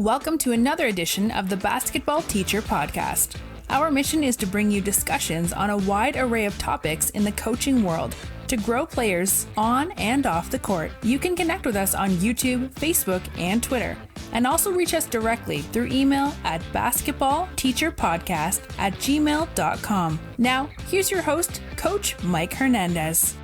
Welcome to another edition of the Basketball Teacher Podcast. Our mission is to bring you discussions on a wide array of topics in the coaching world to grow players on and off the court. You can connect with us on YouTube, Facebook, and Twitter, and also reach us directly through email at basketballteacherpodcast@gmail.com. Now, here's your host, Coach Mike Hernandez.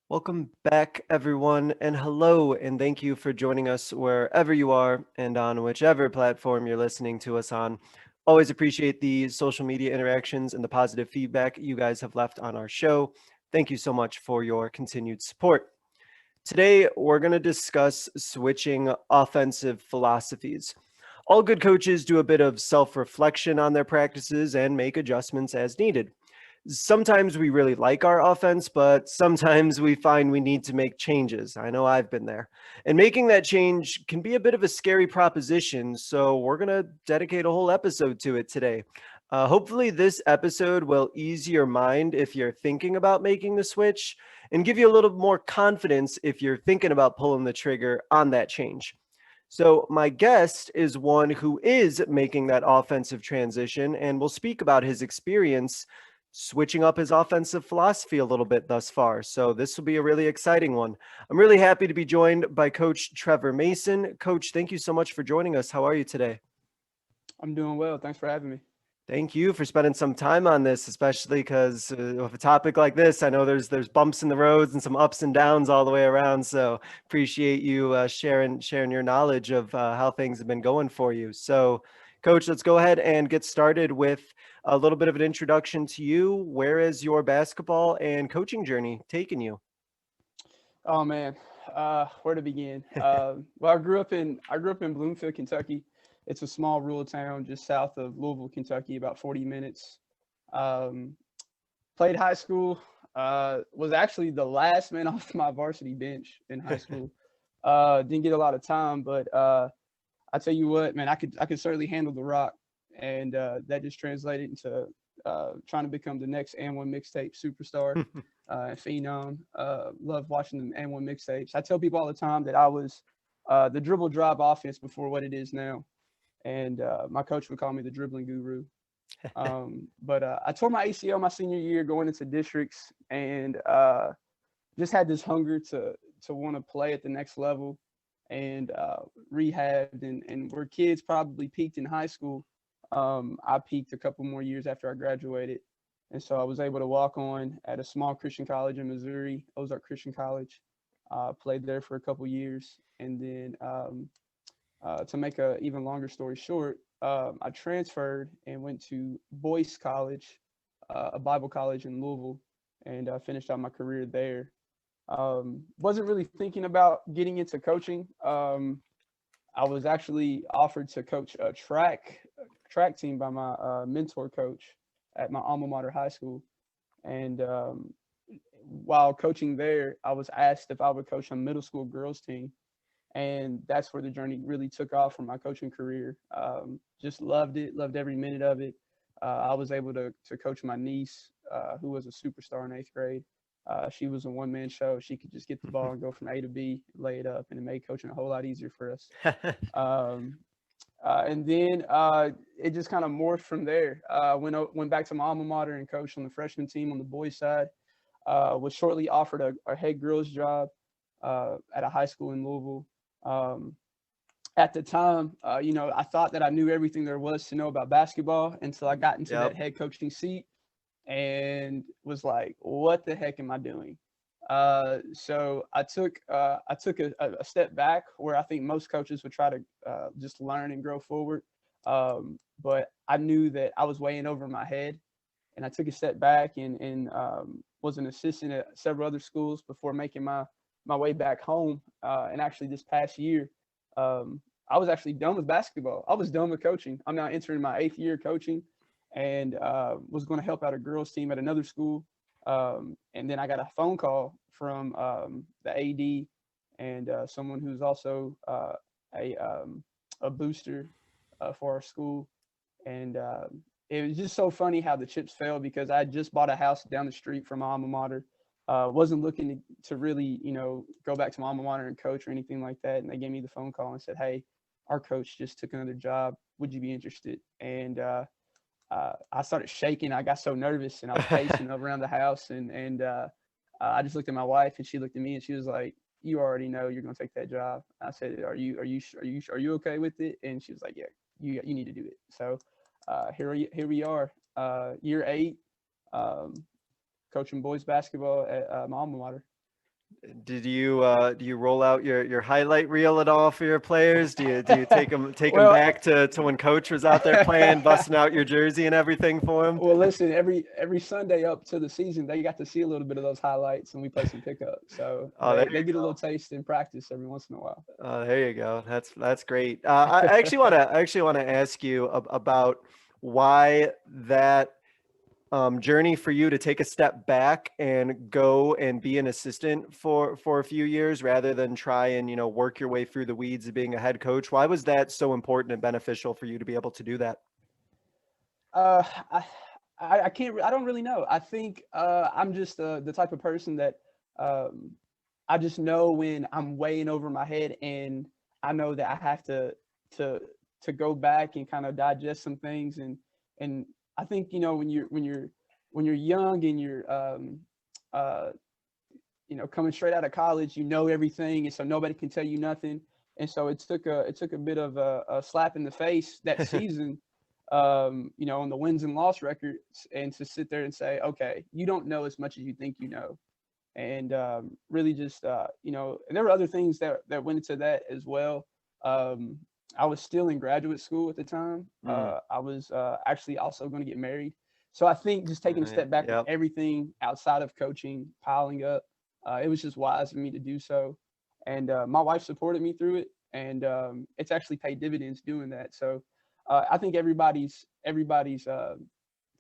Welcome back, everyone, and hello, and thank you for joining us wherever you are and on whichever platform you're listening to us on. Always appreciate the social media interactions and the positive feedback you guys have left on our show. Thank you so much for your continued support. Today, we're going to discuss switching offensive philosophies. All good coaches do a bit of self-reflection on their practices and make adjustments as needed. Sometimes we really like our offense, but sometimes we find we need to make changes. I know I've been there. And making that change can be a bit of a scary proposition, so we're going to dedicate a whole episode to it today. Hopefully this episode will ease your mind if you're thinking about making the switch and give you a little more confidence if you're thinking about pulling the trigger on that change. So my guest is one who is making that offensive transition and will speak about his experience switching up his offensive philosophy a little bit thus far. So this will be a really exciting one. I'm really happy to be joined by Coach Trevor Mason. Coach, thank you so much for joining us. How are you today? I'm doing well. Thanks for having me. Thank you for spending some time on this, especially because with a topic like this, I know there's bumps in the roads and some ups and downs all the way around. So appreciate you sharing your knowledge of how things have been going for you. So Coach, let's go ahead and get started with a little bit of an introduction to you. Where is your basketball and coaching journey taking you? Oh man, where to begin? Well, I grew up in Bloomfield, Kentucky. It's a small rural town just south of Louisville, Kentucky, about 40 minutes. Played high school. Was actually the last man off my varsity bench in high school. Didn't get a lot of time, but I tell you what, man, I could certainly handle the rock, and that just translated into trying to become the next And1 mixtape superstar and phenom. Love watching the And1 mixtapes. I tell people all the time that I was the dribble drive offense before what it is now, and my coach would call me the dribbling guru. But I tore my ACL my senior year going into districts, and just had this hunger to want to play at the next level. And rehabbed, and where kids probably peaked in high school, I peaked a couple more years after I graduated. And so I was able to walk on at a small Christian college in Missouri, Ozark Christian College. Played there for a couple years. And then to make a even longer story short, I transferred and went to Boyce College, a Bible college in Louisville, and finished out my career there. Wasn't really thinking about getting into coaching. I was actually offered to coach a track team by my mentor coach at my alma mater high school. And while coaching there, I was asked if I would coach a middle school girls team. And that's where the journey really took off from my coaching career. Just loved it, loved every minute of it. I was able to coach my niece, who was a superstar in 8th grade. She was a one-man show. She could just get the ball and go from A to B, lay it up, and it made coaching a whole lot easier for us. And then it just kind of morphed from there. Went back to my alma mater and coached on the freshman team on the boys' side. Was shortly offered a head girls job at a high school in Louisville. At the time, I thought that I knew everything there was to know about basketball until I got into that head coaching seat. And was like, what the heck am I doing? So I took a step back, where I think most coaches would try to just learn and grow forward. But I knew that I was way in over my head, and I took a step back and was an assistant at several other schools before making my way back home. And actually this past year, I was actually done with basketball. I was done with coaching. I'm now entering my 8th year coaching, and was going to help out a girls team at another school. And then I got a phone call from the AD and someone who's also a booster for our school. And it was just so funny how the chips fell, because I just bought a house down the street from my alma mater. wasn't looking to really, go back to my alma mater and coach or anything like that. And they gave me the phone call and said, "Hey, our coach just took another job. Would you be interested?" And I started shaking. I got so nervous, and I was pacing around the house. And I just looked at my wife, and she looked at me, and she was like, "You already know you're going to take that job." I said, "Are you okay with it?" And she was like, "Yeah, you need to do it." So here we are, year 8, um, coaching boys basketball at my alma mater. Do you roll out your highlight reel at all for your players? Do you take them Well, back to when coach was out there playing, busting out your jersey and everything for them? well, listen, every Sunday up to the season, they got to see a little bit of those highlights, and we play some pickup. So Oh, there they you get a little go. taste in practice every once in a while. Oh, there you go. That's great. I actually want to ask you about why that journey for you to take a step back and go and be an assistant for a few years rather than try and work your way through the weeds of being a head coach. Why was that so important and beneficial for you to be able to do that? Uh, I, I can't. I don't really know. I think I'm just the type of person that um, I just know when I'm weighing over my head, and I know that I have to to go back and kind of digest some things. And I think when you're young and you're uh, coming straight out of college, you know everything, and so nobody can tell you nothing. And so it took a bit of a slap in the face that season, on the wins and loss records, and to sit there and say, okay, you don't know as much as you think you know. And really just and there were other things that went into that as well. um, I was still in graduate school at the time. Mm, I was actually also going to get married, so I think just taking a step back from yep. everything outside of coaching piling up, it was just wise for me to do so. And my wife supported me through it, and it's actually paid dividends doing that. So I think everybody's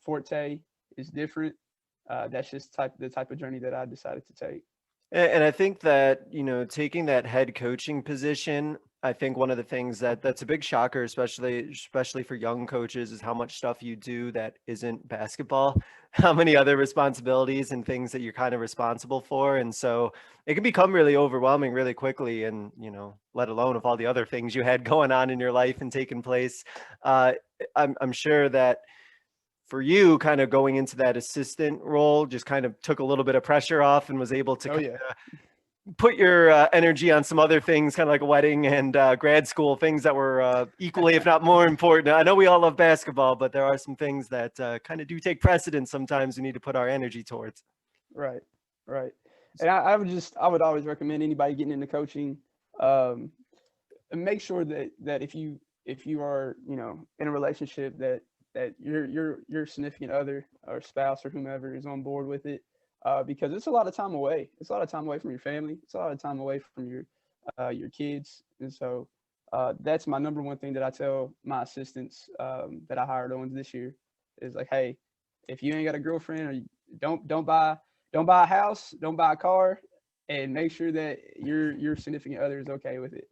forte is different. That's just the type of journey that I decided to take. And I think that, taking that head coaching position, I think one of the things that's a big shocker, especially for young coaches, is how much stuff you do that isn't basketball, how many other responsibilities and things that you're kind of responsible for. And so it can become really overwhelming really quickly. And, let alone with all the other things you had going on in your life and taking place. Uh, I'm sure that for you, kind of going into that assistant role just kind of took a little bit of pressure off and was able to Oh yeah. put your energy on some other things, kind of like a wedding and grad school, things that were equally, if not more important. I know we all love basketball, but there are some things that kind of do take precedence sometimes we need to put our energy towards. Right, right. And I would always recommend anybody getting into coaching, um, make sure that if you are in a relationship, that your significant other or spouse or whomever is on board with it, because it's a lot of time away. It's a lot of time away from your family. It's a lot of time away from your kids. And so that's my number one thing that I tell my assistants, that I hired on this year, is like, hey, if you ain't got a girlfriend, or don't buy a house, don't buy a car, and make sure that your significant other is okay with it.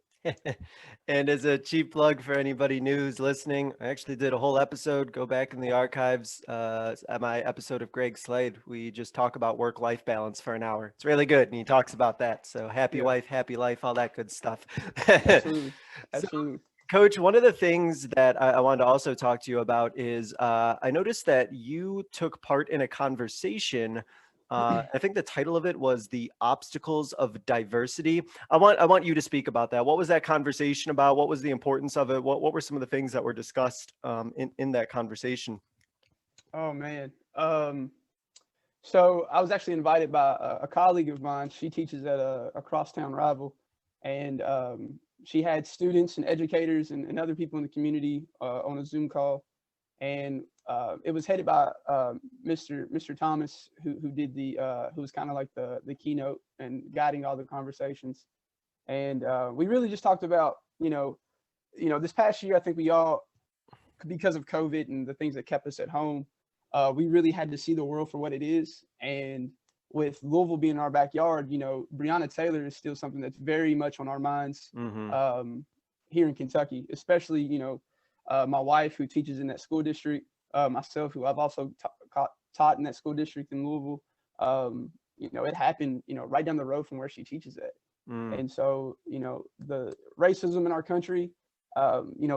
And as a cheap plug for anybody new who's listening, I actually did a whole episode. Go back in the archives at my episode of Greg Slade. We just talk about work-life balance for an hour. It's really good, and he talks about that. So happy Yeah, wife, happy life, all that good stuff. absolutely, So, absolutely. Coach, one of the things that I wanted to also talk to you about is I noticed that you took part in a conversation. I think the title of it was "The Obstacles of Diversity." I want you to speak about that. What was that conversation about? What was the importance of it? What were some of the things that were discussed in that conversation? Oh man. So I was actually invited by a colleague of mine. She teaches at a crosstown rival, and she had students and educators and other people in the community on a Zoom call, and it was headed by Mr. Thomas, who was kind of like the keynote and guiding all the conversations. And we really just talked about this past year. I think we all, because of COVID and the things that kept us at home, we really had to see the world for what it is. And with Louisville being our backyard, Breonna Taylor is still something that's very much on our minds, Mm-hmm. here in Kentucky, especially, my wife, who teaches in that school district, myself, who I've also taught in that school district in Louisville. it happened, right down the road from where she teaches at. Mm. And so, the racism in our country,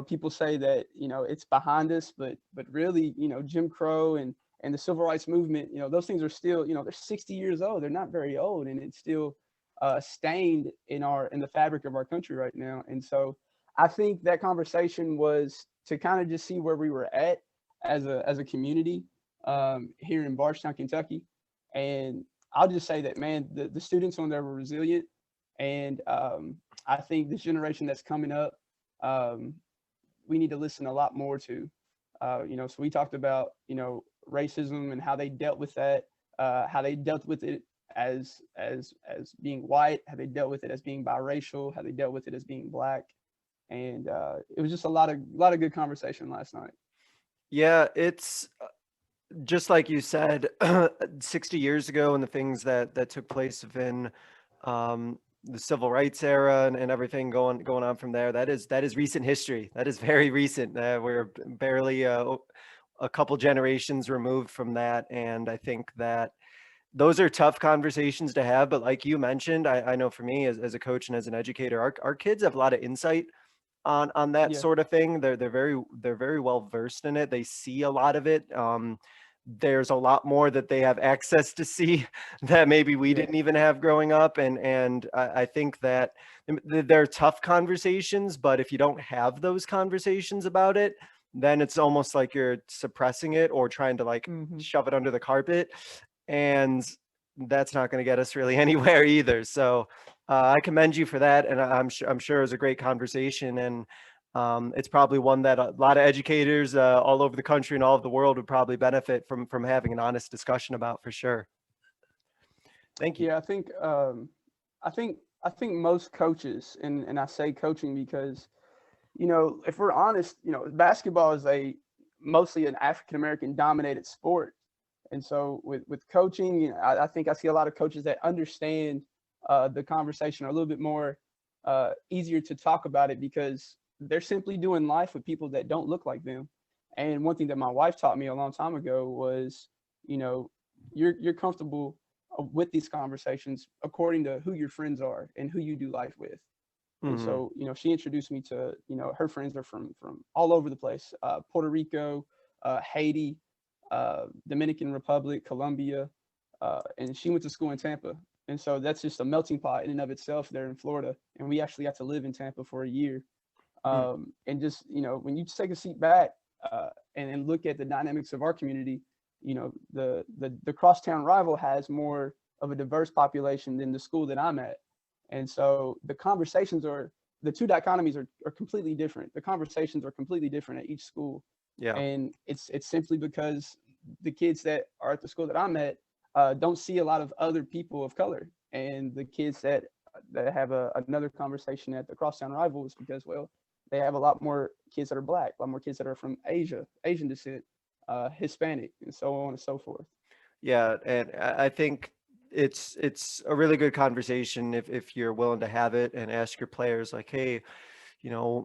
people say that, it's behind us, but really, Jim Crow and the civil rights movement, those things are still, they're 60 years old. They're not very old, and it's still stained in the fabric of our country right now. And so I think that conversation was to kind of just see where we were at as a community here in Bardstown, Kentucky. And I'll just say that, man, the students on there were resilient. And I think this generation that's coming up, we need to listen a lot more to. So we talked about, racism and how they dealt with that, how they dealt with it as being white, how they dealt with it as being biracial, how they dealt with it as being black. And it was just a lot of good conversation last night. Yeah, it's just like you said, 60 years ago, and the things that took place within the civil rights era and everything going on from there. That is recent history. That is very recent. We're barely a couple generations removed from that, and I think that those are tough conversations to have. But like you mentioned, I know for me as a coach and as an educator, our kids have a lot of insight on that Yeah. sort of thing. They're very well versed in it. They see a lot of it. There's a lot more that they have access to see that maybe we Yeah. didn't even have growing up. And I think that they're tough conversations, but if you don't have those conversations about it, then it's almost like you're suppressing it or trying to like Mm-hmm. shove it under the carpet. And that's not going to get us really anywhere either. So I commend you for that, and I'm sure it was a great conversation, and it's probably one that a lot of educators all over the country and all over the world would probably benefit from having an honest discussion about, for sure. Thank you. Yeah, I think most coaches, and I say coaching because, if we're honest, basketball is mostly an African American dominated sport. And so with coaching, I think I see a lot of coaches that understand the conversation are a little bit more easier to talk about it because they're simply doing life with people that don't look like them. And one thing that my wife taught me a long time ago was, you're comfortable with these conversations according to who your friends are and who you do life with. And Mhm. so, she introduced me to, her friends are from all over the place, Puerto Rico, Haiti, Dominican Republic, Colombia, and she went to school in Tampa. And so that's just a melting pot in and of itself there in Florida. And we actually got to live in Tampa for a year. Mm. And just, when you take a seat back and look at the dynamics of our community, the crosstown rival has more of a diverse population than the school that I'm at. And so the two dichotomies are completely different. The conversations are completely different at each school. Yeah. And it's simply because the kids that are at the school that I'm at don't see a lot of other people of color. And the kids that have another conversation at the crosstown rival is because, well, they have a lot more kids that are black, a lot more kids that are from Asian descent, Hispanic, and so on and so forth. Yeah, and I think it's a really good conversation if you're willing to have it and ask your players like, hey,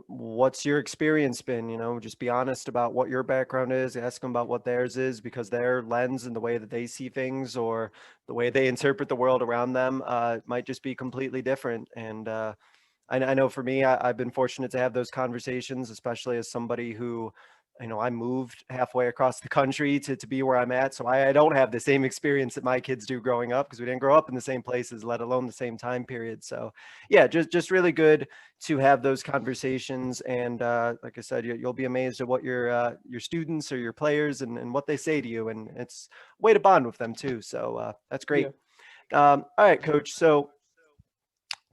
what's your experience been? Just be honest about what your background is, ask them about what theirs is, because their lens and the way that they see things or the way they interpret the world around them might just be completely different. And I know for me, I've been fortunate to have those conversations, especially as somebody who, I moved halfway across the country to be where I'm at. So I don't have the same experience that my kids do growing up because we didn't grow up in the same places, let alone the same time period. So yeah, just really good to have those conversations. And like I said, you'll be amazed at what your students or your players and what they say to you. And it's a way to bond with them too. So that's great. Yeah. All right, Coach. So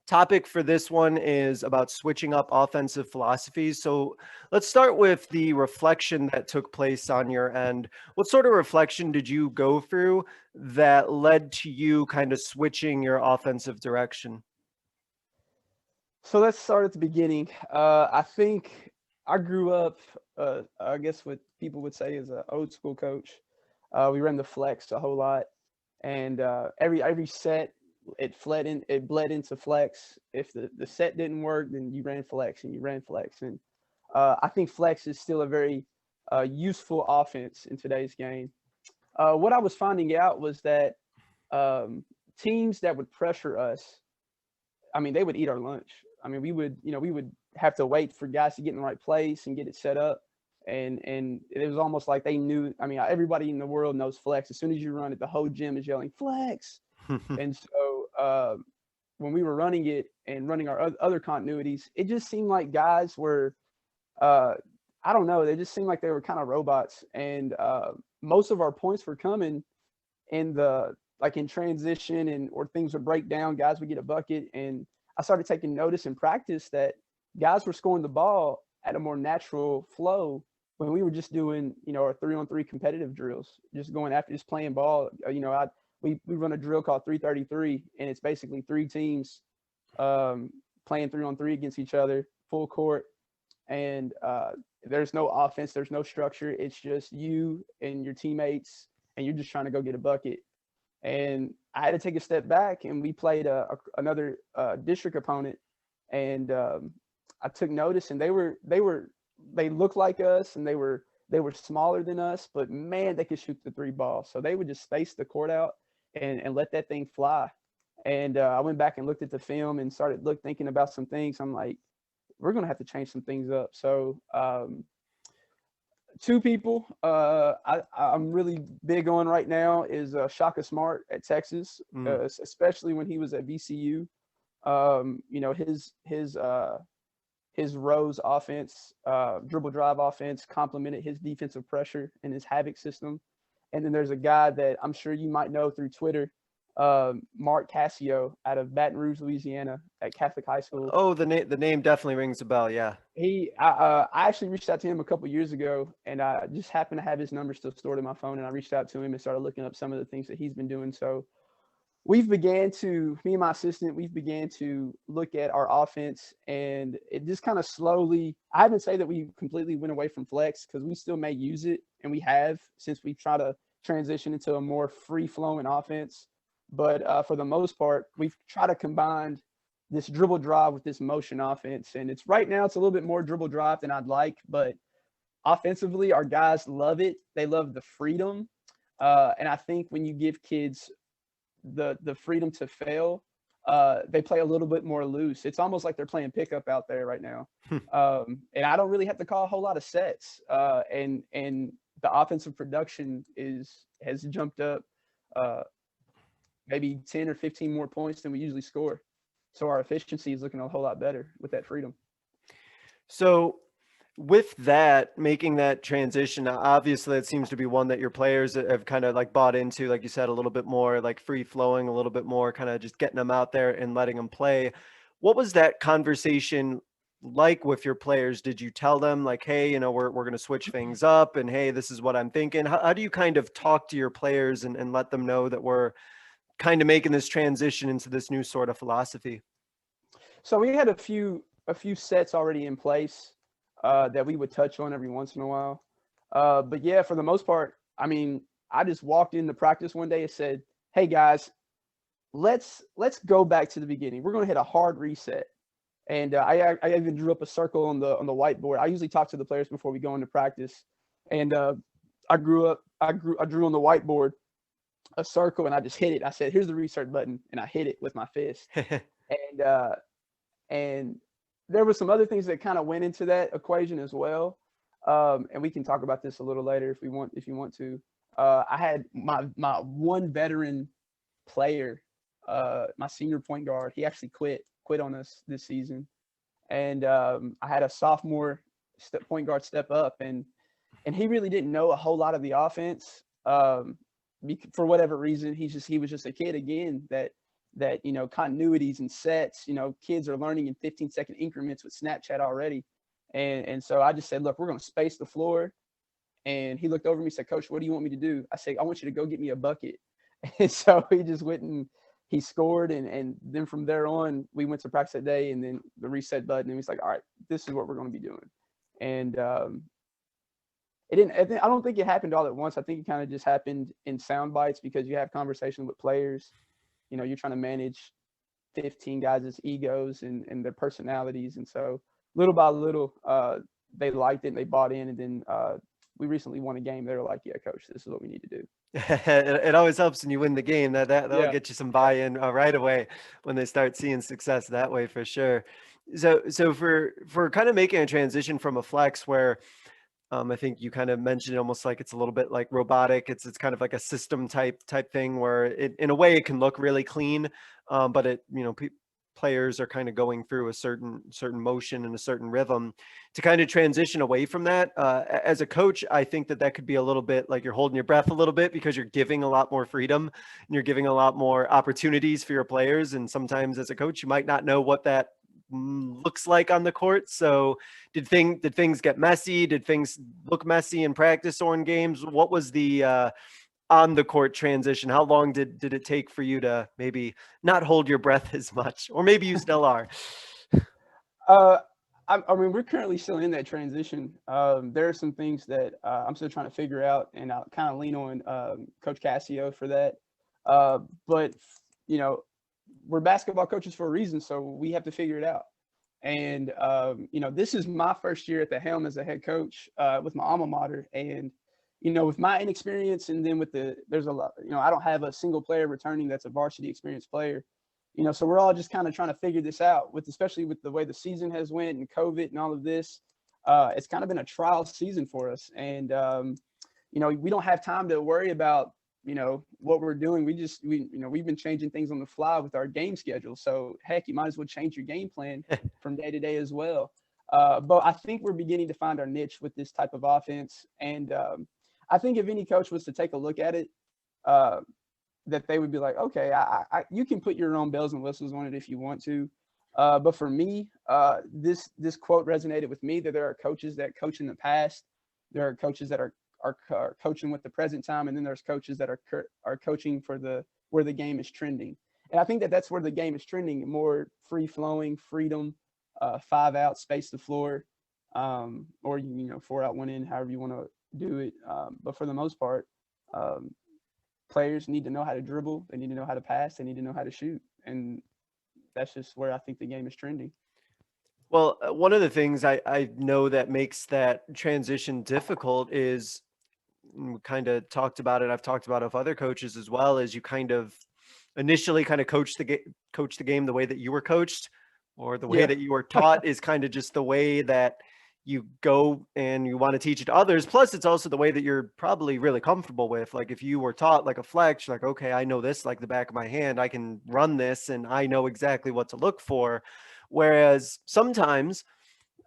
topic for this one is about switching up offensive philosophies. So let's start with the reflection that took place on your end. What sort of reflection did you go through that led to you kind of switching your offensive direction? So let's start at the beginning. I think I grew up, I guess what people would say is an old school coach. We ran the flex a whole lot, and every set it bled into flex. If the set didn't work, then you ran flex and you ran flex. And I think flex is still a very useful offense in today's game. What I was finding out was that teams that would pressure us, I mean, they would eat our lunch. I mean, we would have to wait for guys to get in the right place and get it set up. And it was almost like they knew. I mean, everybody in the world knows flex. As soon as you run it, the whole gym is yelling flex. And so when we were running it and running our other continuities, it just seemed like guys were, I don't know, they just seemed like they were kind of robots. And most of our points were coming in in transition, and or things would break down, guys would get a bucket. And I started taking notice in practice that guys were scoring the ball at a more natural flow when we were just doing, our 3-on-3 competitive drills, just going after, just playing ball. We run a drill called 333, and it's basically 3 teams playing 3-on-3 against each other, full court. And there's no offense, there's no structure. It's just you and your teammates, and you're just trying to go get a bucket. And I had to take a step back, and we played another district opponent, and I took notice, and they looked like us, and they were smaller than us, but man, they could shoot the 3 ball. So they would just space the court out and let that thing fly. And I went back and looked at the film and started thinking about some things. I'm like, we're gonna have to change some things up. So 2 people I'm really big on right now is Shaka Smart at Texas, especially when he was at VCU. His Rose offense, dribble drive offense, complemented his defensive pressure and his Havoc system. And then there's a guy that I'm sure you might know through Twitter, Mark Cassio out of Baton Rouge, Louisiana, at Catholic High School. Oh, the name definitely rings a bell. Yeah. I actually reached out to him a couple years ago, and I just happened to have his number still stored in my phone. And I reached out to him and started looking up some of the things that he's been doing. So me and my assistant, we've began to look at our offense, and it just kind of slowly, I haven't say that we completely went away from flex, because we still may use it, and we have, since we try to transition into a more free-flowing offense. But for the most part, we've tried to combine this dribble drive with this motion offense. And right now it's a little bit more dribble drive than I'd like, but offensively, our guys love it. They love the freedom. And I think when you give kids the freedom to fail, they play a little bit more loose. It's almost like they're playing pickup out there right now. And I don't really have to call a whole lot of sets. And the offensive production has jumped up maybe 10 or 15 more points than we usually score. So our efficiency is looking a whole lot better with that freedom. So with that, making that transition, obviously it seems to be one that your players have kind of like bought into, like you said, a little bit more like free flowing, a little bit more kind of just getting them out there and letting them play. What was that conversation like with your players? Did you tell them like, hey, we're going to switch things up, and hey, this is what I'm thinking? How do you kind of talk to your players and let them know that we're kind of making this transition into this new sort of philosophy? So we had a few sets already in place that we would touch on every once in a while. But yeah, for the most part, I mean, I just walked into practice one day and said, hey guys, let's go back to the beginning. We're going to hit a hard reset. And I even drew up a circle on the whiteboard. I usually talk to the players before we go into practice. And I drew on the whiteboard a circle, and I just hit it. I said, here's the reset button, and I hit it with my fist. And there were some other things that kind of went into that equation as well. And we can talk about this a little later if you want to. I had my one veteran player, my senior point guard. He actually quit on us this season. And I had a sophomore point guard step up, and he really didn't know a whole lot of the offense. For whatever reason, he was just a kid again that continuities and sets, kids are learning in 15-second increments with Snapchat already. And so I just said, look, we're going to space the floor. And he looked over at me and said, Coach, what do you want me to do? I said, I want you to go get me a bucket. And so he just went and he scored. And then from there on, we went to practice that day, and then the reset button, and he's like, all right, this is what we're going to be doing. And I don't think it happened all at once. I think it kind of just happened in sound bites, because you have conversations with players. You're trying to manage 15 guys' egos and their personalities. And so little by little, they liked it and they bought in. And then we recently won a game. They were like, yeah, coach, this is what we need to do. It always helps when you win the game. That'll Yeah. get you some buy-in right away when they start seeing success that way for sure. So for kind of making a transition from a flex where I think you kind of mentioned almost like it's a little bit like robotic. It's kind of like a system type thing where it in a way it can look really clean, but it players are kind of going through a certain motion and a certain rhythm to kind of transition away from that. As a coach, I think that could be a little bit like you're holding your breath a little bit because you're giving a lot more freedom and you're giving a lot more opportunities for your players. And sometimes as a coach, you might not know what that looks like on the court. So did things get messy? Did things look messy in practice or in games? What was the on the court transition? How long did it take for you to maybe not hold your breath as much, or maybe you still are? Uh, I mean, we're currently still in that transition. There are some things that I'm still trying to figure out, and I'll kind of lean on Coach Cassio for that. But we're basketball coaches for a reason, so we have to figure it out. And this is my first year at the helm as a head coach with my alma mater, and with my inexperience, and then there's a lot, I don't have a single player returning that's a varsity experienced player, so we're all just kind of trying to figure this out especially with the way the season has went and COVID and all of this. It's kind of been a trial season for us. And, we don't have time to worry about, what we're doing. We've been changing things on the fly with our game schedule. So heck, you might as well change your game plan from day to day as well. But I think we're beginning to find our niche with this type of offense. And, I think if any coach was to take a look at it, that they would be like, okay, you can put your own bells and whistles on it if you want to. But for me, this quote resonated with me, that there are coaches that coach in the past. There are coaches that are coaching with the present time. And then there's coaches that are coaching for where the game is trending. And I think that's where the game is trending, more free flowing, freedom, 5 out, space the floor, or 4 out, 1 in, however you want to do it. But for the most part, players need to know how to dribble. They need to know how to pass. They need to know how to shoot. And that's just where I think the game is trending. Well, one of the things I know that makes that transition difficult is, we kind of talked about it, I've talked about it with other coaches as well, is you kind of initially kind of coach the game the way that you were coached, or the way that you were taught is kind of just the way that you go and you want to teach it to others. Plus it's also the way that you're probably really comfortable with. Like if you were taught like a flex, you're like, okay, I know this like the back of my hand, I can run this and I know exactly what to look for. Whereas sometimes,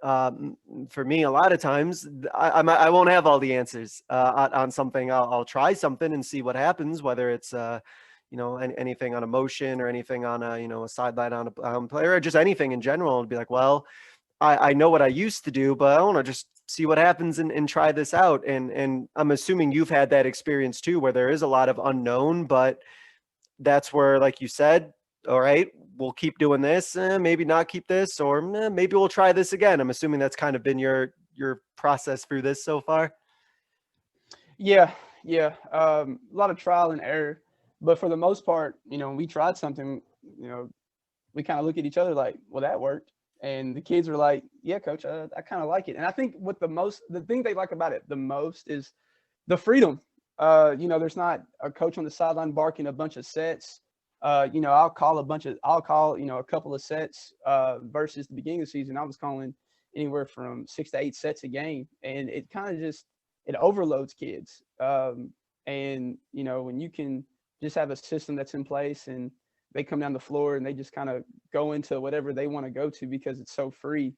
for me, a lot of times I won't have all the answers on something. I'll try something and see what happens, whether it's anything on a motion or anything on a sideline on a player, or just anything in general, and be like, well, I know what I used to do, but I want to just see what happens and try this out. And I'm assuming you've had that experience too, where there is a lot of unknown, but that's where, like you said, all right, we'll keep doing this, maybe not keep this, or maybe we'll try this again. I'm assuming that's kind of been your process through this so far. Yeah. A lot of trial and error, but for the most part, when we tried something, we kind of look at each other like, well, that worked. And the kids were like, yeah, coach, I kind of like it. And I think the thing they like about it the most is the freedom. There's not a coach on the sideline barking a bunch of sets. I'll call a couple of sets versus the beginning of the season. I was calling anywhere from 6 to 8 sets a game. And it kind of it overloads kids. And when you can just have a system that's in place and they come down the floor and they just kind of go into whatever they want to go to because it's so free,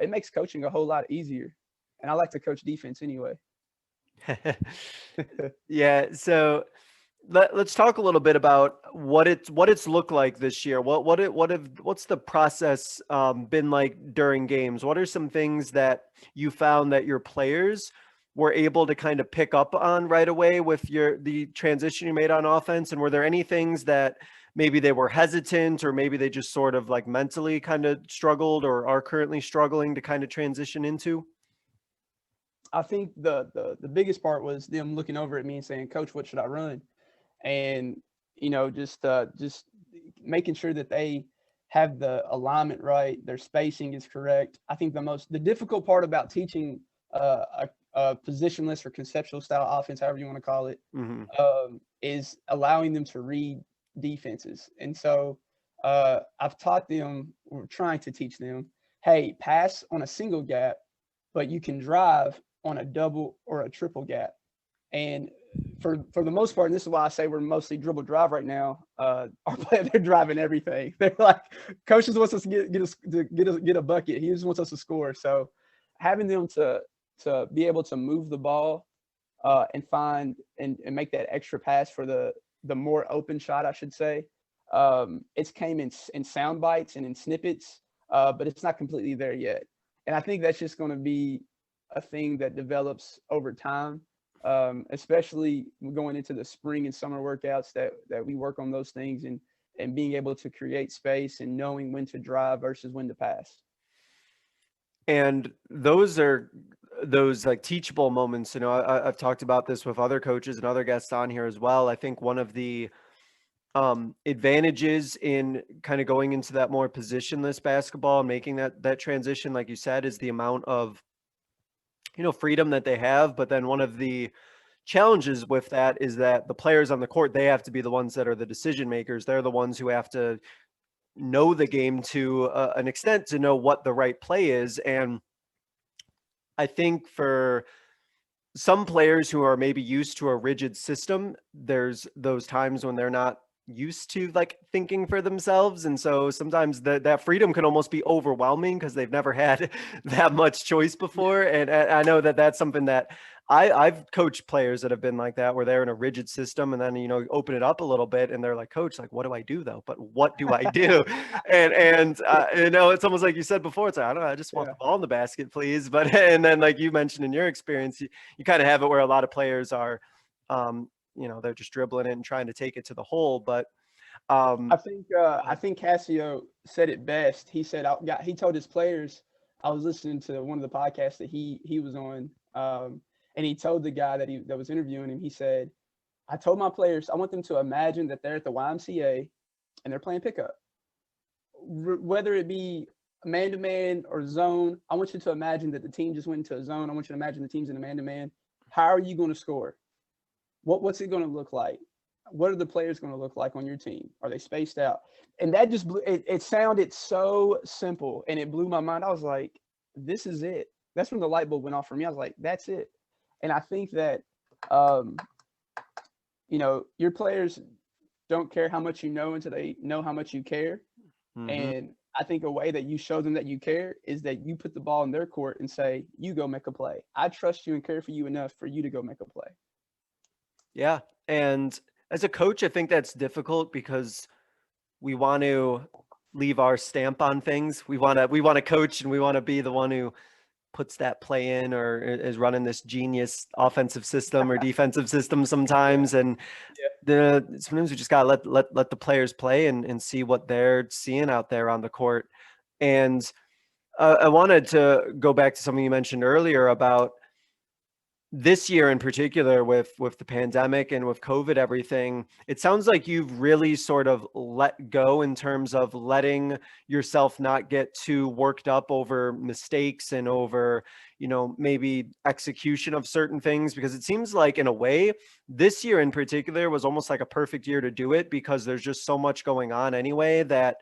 it makes coaching a whole lot easier. And I like to coach defense anyway. Yeah. So let's talk a little bit about what it's looked like this year. What's the process been like during games? What are some things that you found that your players were able to kind of pick up on right away with the transition you made on offense? And were there any things that maybe they were hesitant, or maybe they just sort of like mentally kind of struggled or are currently struggling to kind of transition into? I think the biggest part was them looking over at me and saying, Coach, what should I run? And just making sure that they have the alignment right, their spacing is correct. I think the difficult part about teaching a positionless or conceptual style offense, however you want to call it, Mm-hmm. is allowing them to read defenses. And so I've taught them, or trying to teach them, hey, pass on a single gap, but you can drive on a double or a triple gap. And for the most part, and this is why I say we're mostly dribble drive right now. Our player, they're driving everything. They're like, coach just wants us to get a bucket. He just wants us to score. So having them to be able to move the ball and find and make that extra pass for the more open shot, I should say. It's came in sound bites and in snippets, but it's not completely there yet. And I think that's just going to be a thing that develops over time, especially going into the spring and summer workouts that we work on those things and being able to create space and knowing when to drive versus when to pass. And those are those like teachable moments. You know, I've talked about this with other coaches and other guests on here as well. I think one of the advantages in kind of going into that more positionless basketball and making that transition, like you said, is the amount of, you know, freedom that they have. But then one of the challenges with that is that the players on the court, they have to be the ones that are the decision makers. They're the ones who have to know the game to an extent to know what the right play is. And I think for some players who are maybe used to a rigid system, there's those times when they're not used to like thinking for themselves. And so sometimes that freedom can almost be overwhelming because they've never had that much choice before. And I know that that's something that I've coached players that have been like that, where they're in a rigid system and then, you know, open it up a little bit and they're like, coach, like, what do I do though? But what do I do? and you know, it's almost like you said before, it's like, I don't know, I just want the ball in the basket, please. But, and then like you mentioned in your experience, you kind of have it where a lot of players are, you know, they're just dribbling it and trying to take it to the hole. But I think Cassio said it best. He said, he told his players, I was listening to one of the podcasts that he was on, and he told the guy that was interviewing him, he said, I told my players, I want them to imagine that they're at the YMCA and they're playing pickup. Whether it be man-to-man or zone, I want you to imagine that the team just went into a zone. I want you to imagine the team's in a man-to-man. How are you going to score? What's it going to look like? What are the players going to look like on your team? Are they spaced out? And that just blew, it sounded so simple, and it blew my mind. I was like, this is it. That's when the light bulb went off for me. I was like, that's it. And I think that, you know, your players don't care how much you know until they know how much you care. Mm-hmm. And I think a way that you show them that you care is that you put the ball in their court and say, you go make a play. I trust you and care for you enough for you to go make a play. Yeah. And as a coach, I think that's difficult because we want to leave our stamp on things. We want to coach, and we want to be the one who puts that play in or is running this genius offensive system or defensive system sometimes. And sometimes we just gotta let the players play and see what they're seeing out there on the court. And I wanted to go back to something you mentioned earlier about this year in particular with the pandemic and with COVID, everything. It sounds like you've really sort of let go in terms of letting yourself not get too worked up over mistakes and over, you know, maybe execution of certain things, because it seems like in a way this year in particular was almost like a perfect year to do it, because there's just so much going on anyway that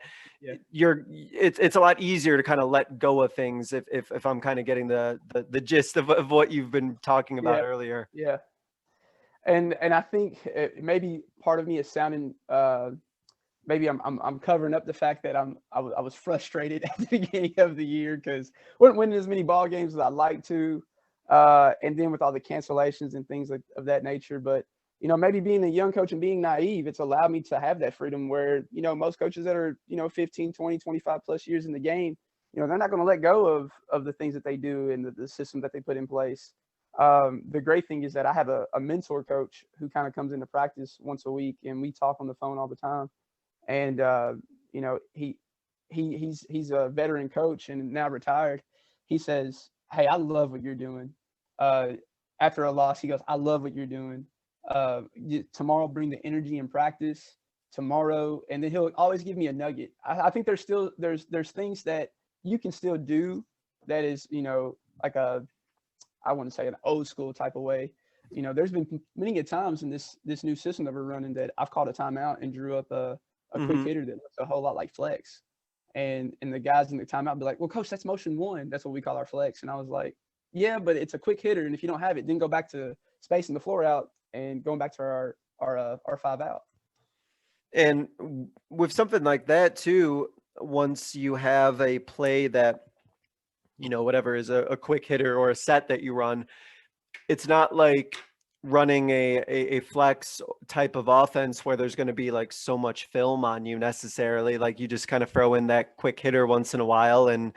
it's a lot easier to kind of let go of things if I'm kind of getting the gist of what you've been talking about earlier. Yeah. And I think maybe part of me is sounding maybe I'm covering up the fact that I was frustrated at the beginning of the year because we weren't winning as many ball games as I'd like to, and then with all the cancellations and things of that nature. But you know, maybe being a young coach and being naive, it's allowed me to have that freedom where, you know, most coaches that are, you know, 15, 20, 25 plus years in the game, you know, they're not going to let go of the things that they do and the system that they put in place. The great thing is that I have a mentor coach who kind of comes into practice once a week, and we talk on the phone all the time. And, you know, he's a veteran coach and now retired. He says, hey, I love what you're doing. After a loss, he goes, I love what you're doing. Tomorrow, bring the energy in practice tomorrow. And then he'll always give me a nugget. I think there's things that you can still do that is, you know, like I wouldn't say an old school type of way. There's been many a times in this new system that we're running that I've called a timeout and drew up a quick hitter that looks a whole lot like flex. And the guys in the timeout be like, well, coach, that's motion one. That's what we call our flex. And I was like, yeah, but it's a quick hitter. And if you don't have it, then go back to spacing the floor out and going back to our 5 out. And with something like that too, once you have a play that, whatever is a quick hitter or a set that you run, it's not like running a flex type of offense where there's going to be like so much film on you necessarily. Like you just kind of throw in that quick hitter once in a while and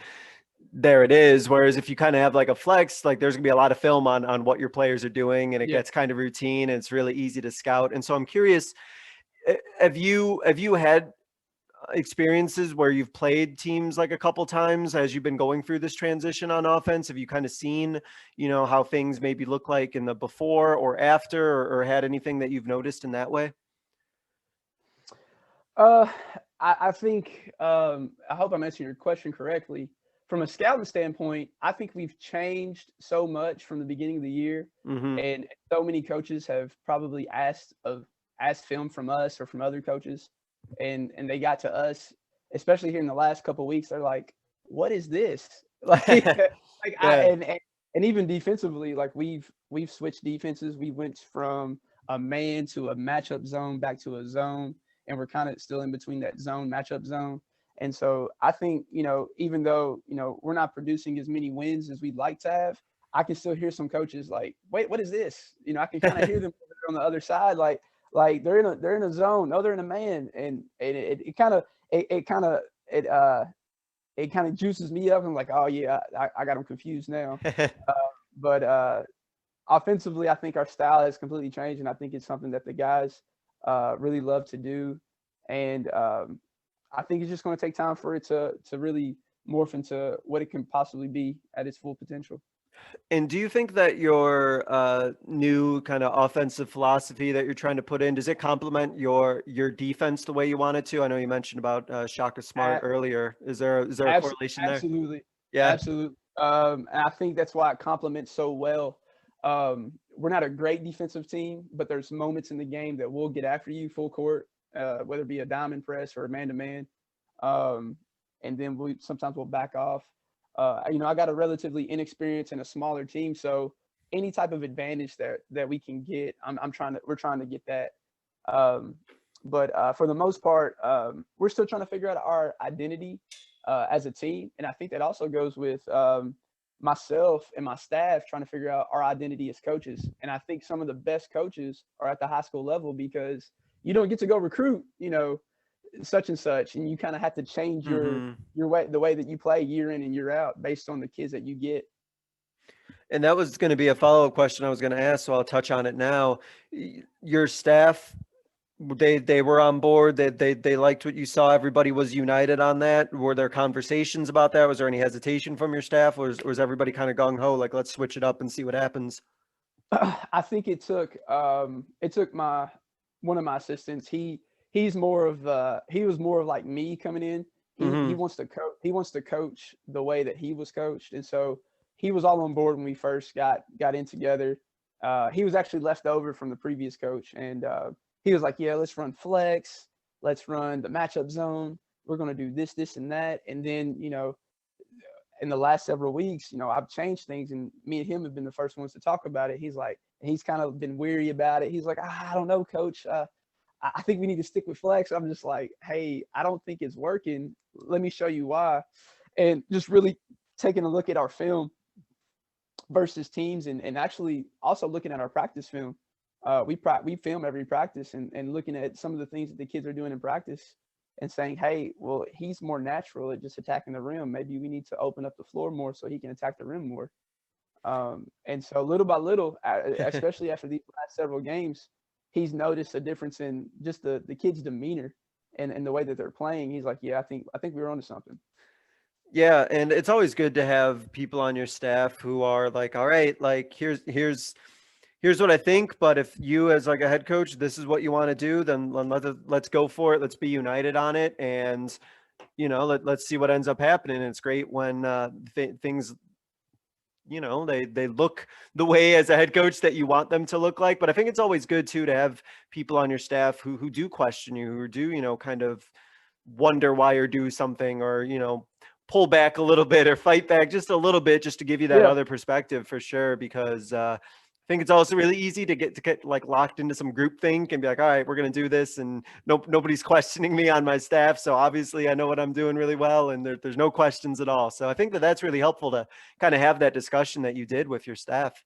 there it is. Whereas if you kind of have like a flex, like there's gonna be a lot of film on what your players are doing, and it gets kind of routine and it's really easy to scout. And so I'm curious, have you had experiences where you've played teams like a couple times as you've been going through this transition on offense? Have you kind of seen, how things maybe look like in the before or after, or had anything that you've noticed in that way? I think I hope I'm answering your question correctly. From a scouting standpoint, I think we've changed so much from the beginning of the year, and so many coaches have probably asked film from us or from other coaches, and they got to us, especially here in the last couple of weeks. They're like, "What is this?" And even defensively, like we've switched defenses. We went from a man to a matchup zone back to a zone, and we're kind of still in between that zone matchup zone. And so I think, even though, we're not producing as many wins as we'd like to have, I can still hear some coaches like, wait, what is this? I can kind of hear them on the other side, like they're in a zone. No, they're in a man. And it kind of juices me up. I'm like, oh yeah, I got them confused now. But offensively, I think our style has completely changed. And I think it's something that the guys really love to do. And, I think it's just going to take time for it to really morph into what it can possibly be at its full potential. And do you think that your new kind of offensive philosophy that you're trying to put in, does it complement your defense the way you want it to? I know you mentioned about Shaka Smart earlier. Is there a correlation there? Absolutely. Yeah. Absolutely. And I think that's why it complements so well. We're not a great defensive team, but there's moments in the game that we'll get after you full court. Whether it be a diamond press or a man-to-man. And then sometimes we'll back off. I got a relatively inexperienced and a smaller team, so any type of advantage that we can get, we're trying to get that. But for the most part, we're still trying to figure out our identity as a team. And I think that also goes with myself and my staff trying to figure out our identity as coaches. And I think some of the best coaches are at the high school level because you don't get to go recruit, such and such, and you kind of have to change your way, the way that you play year in and year out based on the kids that you get. And that was going to be a follow-up question I was going to ask, so I'll touch on it now. Your staff, they were on board. They liked what you saw. Everybody was united on that. Were there conversations about that? Was there any hesitation from your staff? Or was everybody kind of gung-ho, like let's switch it up and see what happens? I think it took one of my assistants. He was more of like me coming in. He wants to coach. He wants to coach the way that he was coached, and so he was all on board when we first got in together. He was actually left over from the previous coach, and he was like, "Yeah, let's run flex. Let's run the matchup zone. We're going to do this, this, and that." And then, in the last several weeks, I've changed things, and me and him have been the first ones to talk about it. He's like, he's kind of been weary about it. He's like, I don't know, coach. I think we need to stick with flex. I'm just like, hey, I don't think it's working. Let me show you why. And just really taking a look at our film versus teams and actually also looking at our practice film. We film every practice and looking at some of the things that the kids are doing in practice and saying, hey, well, he's more natural at just attacking the rim. Maybe we need to open up the floor more so he can attack the rim more. And so little by little, especially after these last several games, he's noticed a difference in just the kids' demeanor and the way that they're playing. He's like, yeah, I think we're onto something. Yeah, and it's always good to have people on your staff who are like, all right, like here's what I think, but if you as like a head coach, this is what you want to do, then let's go for it. Let's be united on it, and let's see what ends up happening. And it's great when things they look the way as a head coach that you want them to look like. But I think it's always good too to have people on your staff who do question you, who do, kind of wonder why or do something, or, pull back a little bit or fight back just a little bit, just to give you that Yeah. other perspective, for sure. Because I think it's also really easy to get like locked into some group think and be like, all right, we're going to do this, and nobody's questioning me on my staff, so obviously I know what I'm doing really well, and there's no questions at all. So I think that's really helpful to kind of have that discussion that you did with your staff.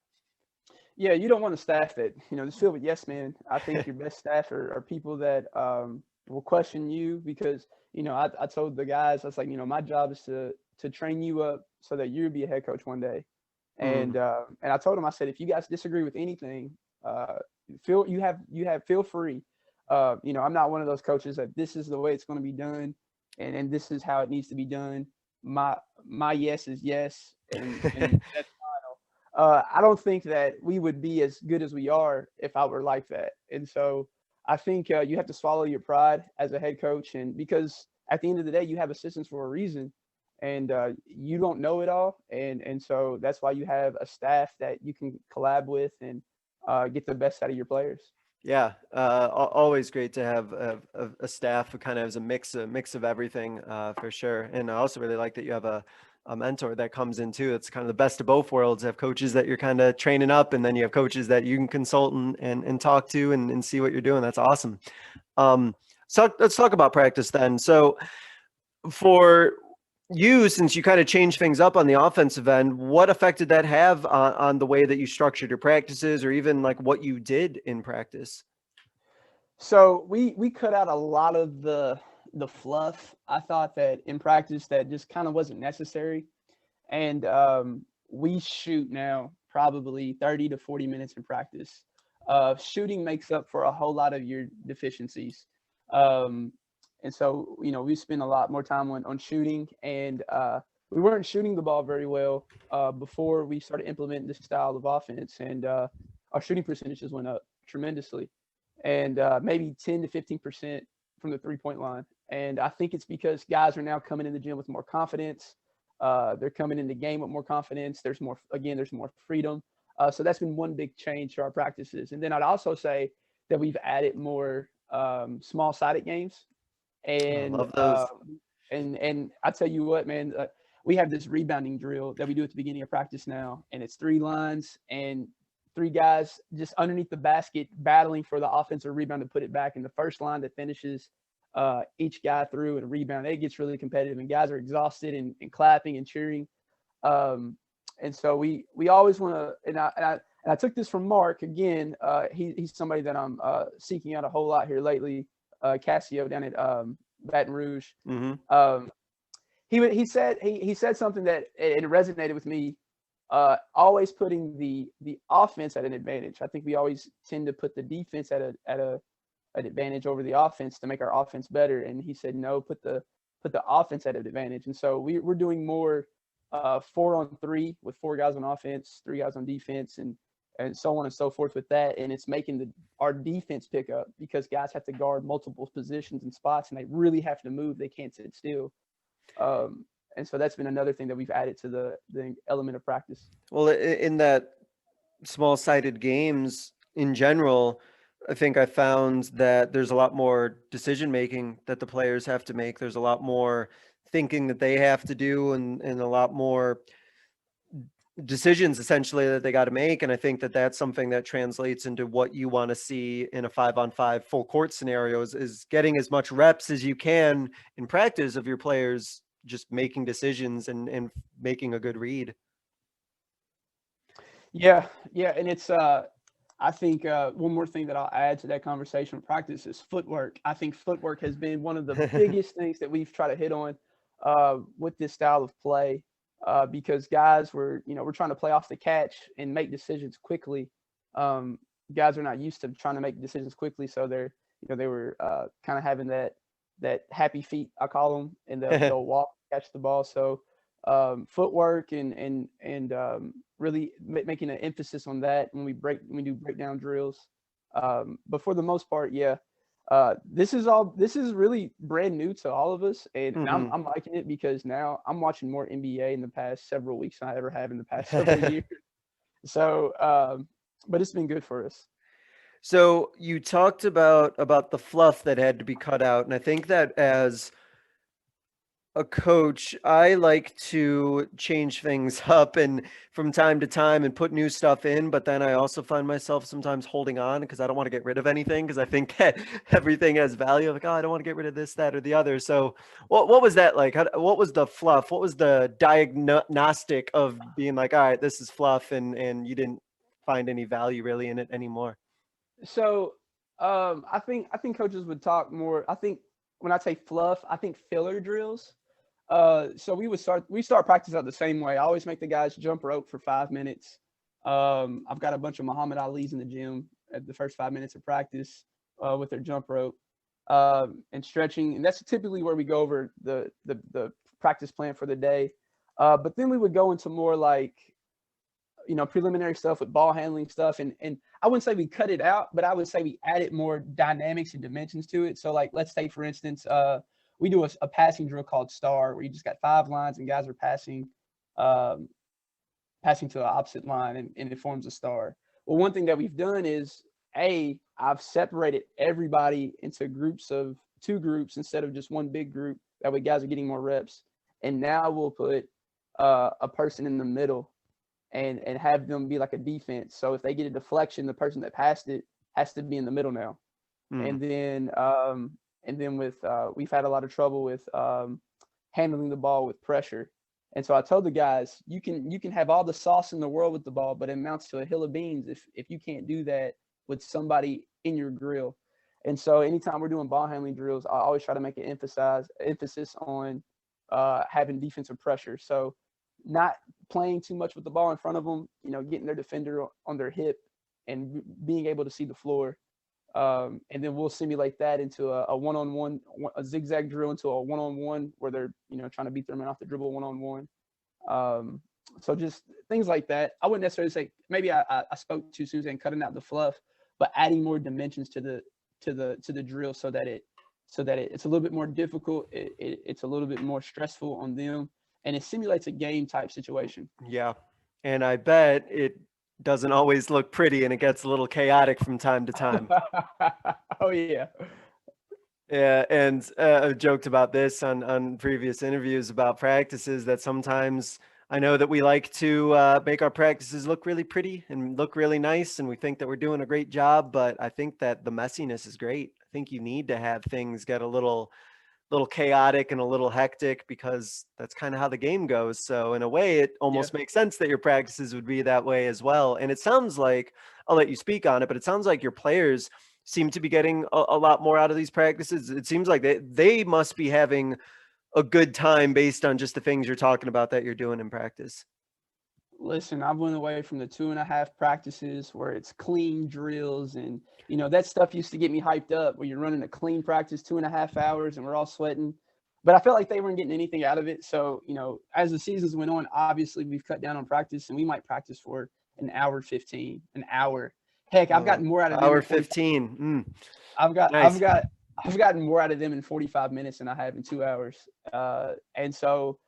Yeah, you don't want a staff that, just filled with yes men. I think your best staff are people that will question you because, I told the guys, I was like, my job is to train you up so that you'll be a head coach one day. And I told them, I said, if you guys disagree with anything, feel free. I'm not one of those coaches that this is the way it's going to be done, and this is how it needs to be done. My yes is yes, and that's I don't think that we would be as good as we are if I were like that. And so I think you have to swallow your pride as a head coach, and because at the end of the day, you have assistants for a reason, and you don't know it all, and so that's why you have a staff that you can collab with and get the best out of your players. Yeah, always great to have a staff who kind of has a mix of everything, for sure. And I also really like that you have a mentor that comes in too. It's kind of the best of both worlds. You have coaches that you're kind of training up, and then you have coaches that you can consult and talk to and see what you're doing. That's awesome. So let's talk about practice then. So for you, since you kind of changed things up on the offensive end, what effect did that have on the way that you structured your practices, or even like what you did in practice? So we cut out a lot of the fluff. I thought that in practice that just kind of wasn't necessary, and we shoot now probably 30 to 40 minutes in practice. Shooting makes up for a whole lot of your deficiencies. Um, and so, we spend a lot more time on shooting, and we weren't shooting the ball very well before we started implementing this style of offense, and our shooting percentages went up tremendously, and maybe 10 to 15% from the 3-point line. And I think it's because guys are now coming in the gym with more confidence. They're coming in the game with more confidence. There's more freedom. So that's been one big change to our practices. And then I'd also say that we've added more small-sided games. I And love those. and I tell you what, man, we have this rebounding drill that we do at the beginning of practice now, and it's 3 lines and 3 guys just underneath the basket battling for the offensive rebound to put it back. And the first line that finishes each guy through and rebound, it gets really competitive, and guys are exhausted and clapping and cheering. And so we always want to, and I took this from Mark again. He's somebody that I'm seeking out a whole lot here lately. Cassio down at Baton Rouge. Mm-hmm. He said something that it resonated with me. Always putting the offense at an advantage. I think we always tend to put the defense at an advantage over the offense to make our offense better. And he said, no, put the offense at an advantage. And so we're doing more 4-on-3 with 4 guys on offense, 3 guys on defense, and so on and so forth with that. And it's making our defense pick up because guys have to guard multiple positions and spots, and they really have to move. They can't sit still. And so that's been another thing that we've added to the element of practice. Well, in that small-sided games in general, I think I found that there's a lot more decision making that the players have to make. There's a lot more thinking that they have to do, and a lot more decisions essentially that they got to make. And I think that that's something that translates into what you want to see in a 5-on-5 full court scenarios, is getting as much reps as you can in practice of your players just making decisions and making a good read. Yeah. And it's I think one more thing that I'll add to that conversation with practice is footwork. I think footwork has been one of the biggest things that we've tried to hit on with this style of play, because guys we're trying to play off the catch and make decisions quickly. Guys are not used to trying to make decisions quickly, so they were kind of having that happy feet, I call them, and they'll walk, catch the ball. So footwork and really making an emphasis on that when we do breakdown drills. But for the most part, yeah, This is really brand new to all of us, and Hmm. I'm liking it because now I'm watching more NBA in the past several weeks than I ever have in the past several years. So, but it's been good for us. So you talked about the fluff that had to be cut out, and I think that as a coach, I like to change things up and from time to time and put new stuff in, but then I also find myself sometimes holding on because I don't want to get rid of anything because I think that everything has value. Like, oh, I don't want to get rid of this, that, or the other. So, what was that like? What was the fluff? What was the diagnostic of being like, all right, this is fluff, and you didn't find any value really in it anymore? So, I think coaches would talk more. I think when I say fluff, I think filler drills. So we start practice out the same way. I always make the guys jump rope for 5 minutes. I've got a bunch of Muhammad Ali's in the gym at the first 5 minutes of practice with their jump rope and stretching, and that's typically where we go over the practice plan for the day. But then we would go into more like preliminary stuff with ball handling stuff, and I wouldn't say we cut it out, but I would say we added more dynamics and dimensions to it. So like let's say for instance, we do a passing drill called star, where you just got 5 lines and guys are um, passing to the opposite line, and it forms a star. Well, one thing that we've done is I've separated everybody into groups of 2 groups instead of just one big group. That way guys are getting more reps. And now we'll put a person in the middle and have them be like a defense. So if they get a deflection, the person that passed it has to be in the middle now. Mm. And then with we've had a lot of trouble with handling the ball with pressure. And so I told the guys, you can have all the sauce in the world with the ball, but it amounts to a hill of beans if you can't do that with somebody in your grill. And so anytime we're doing ball handling drills, I always try to make an emphasis on having defensive pressure. So not playing too much with the ball in front of them, getting their defender on their hip and being able to see the floor. And then we'll simulate that into a one-on-one, a zigzag drill into a one-on-one where they're, trying to beat their man off the dribble one-on-one. So just things like that. I wouldn't necessarily say maybe I spoke too soon and cutting out the fluff, but adding more dimensions to the drill so that it's a little bit more difficult. It's a little bit more stressful on them, and it simulates a game type situation. Yeah. And I bet it doesn't always look pretty and it gets a little chaotic from time to time. Oh yeah. Yeah, and I've joked about this on previous interviews about practices that sometimes I know that we like to make our practices look really pretty and look really nice, and we think that we're doing a great job. But I think that the messiness is great. I think you need to have things get a little chaotic and a little hectic because that's kind of how the game goes. So in a way, it Yeah. almost makes sense that your practices would be that way as well. And it sounds like I'll let you speak on it, but it sounds like your players seem to be getting a lot more out of these practices. It seems like they must be having a good time based on just the things you're talking about that you're doing in practice. Listen, I've went away from the 2.5 practices where it's clean drills, and that stuff used to get me hyped up where you're running a clean practice 2.5 hours and we're all sweating. But I felt like they weren't getting anything out of it. So, as the seasons went on, obviously we've cut down on practice and we might practice for an hour 15, an hour. Heck, I've Oh, gotten more out of them hour in 45. 15. I've got I've Nice. got I've gotten more out of them in 45 minutes than I have in 2 hours. And so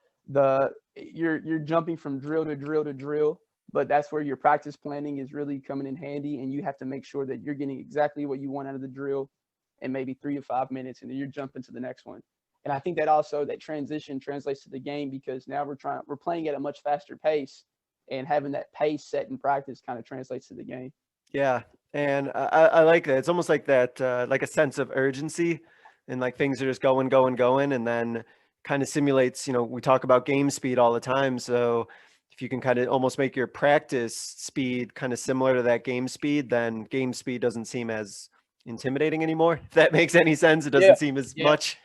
you're jumping from drill to drill to drill, but that's where your practice planning is really coming in handy, and you have to make sure that you're getting exactly what you want out of the drill in maybe 3 to 5 minutes, and then you're jumping to the next one. And I think that also that transition translates to the game because now we're playing at a much faster pace, and having that pace set in practice kind of translates to the game. Yeah, and I like that. It's almost like that, like a sense of urgency, and like things are just going, going, going, and then kind of simulates. We talk about game speed all the time, so if you can kind of almost make your practice speed kind of similar to that game speed, then game speed doesn't seem as intimidating anymore. If that makes any sense, it Yeah, doesn't seem as yeah. much,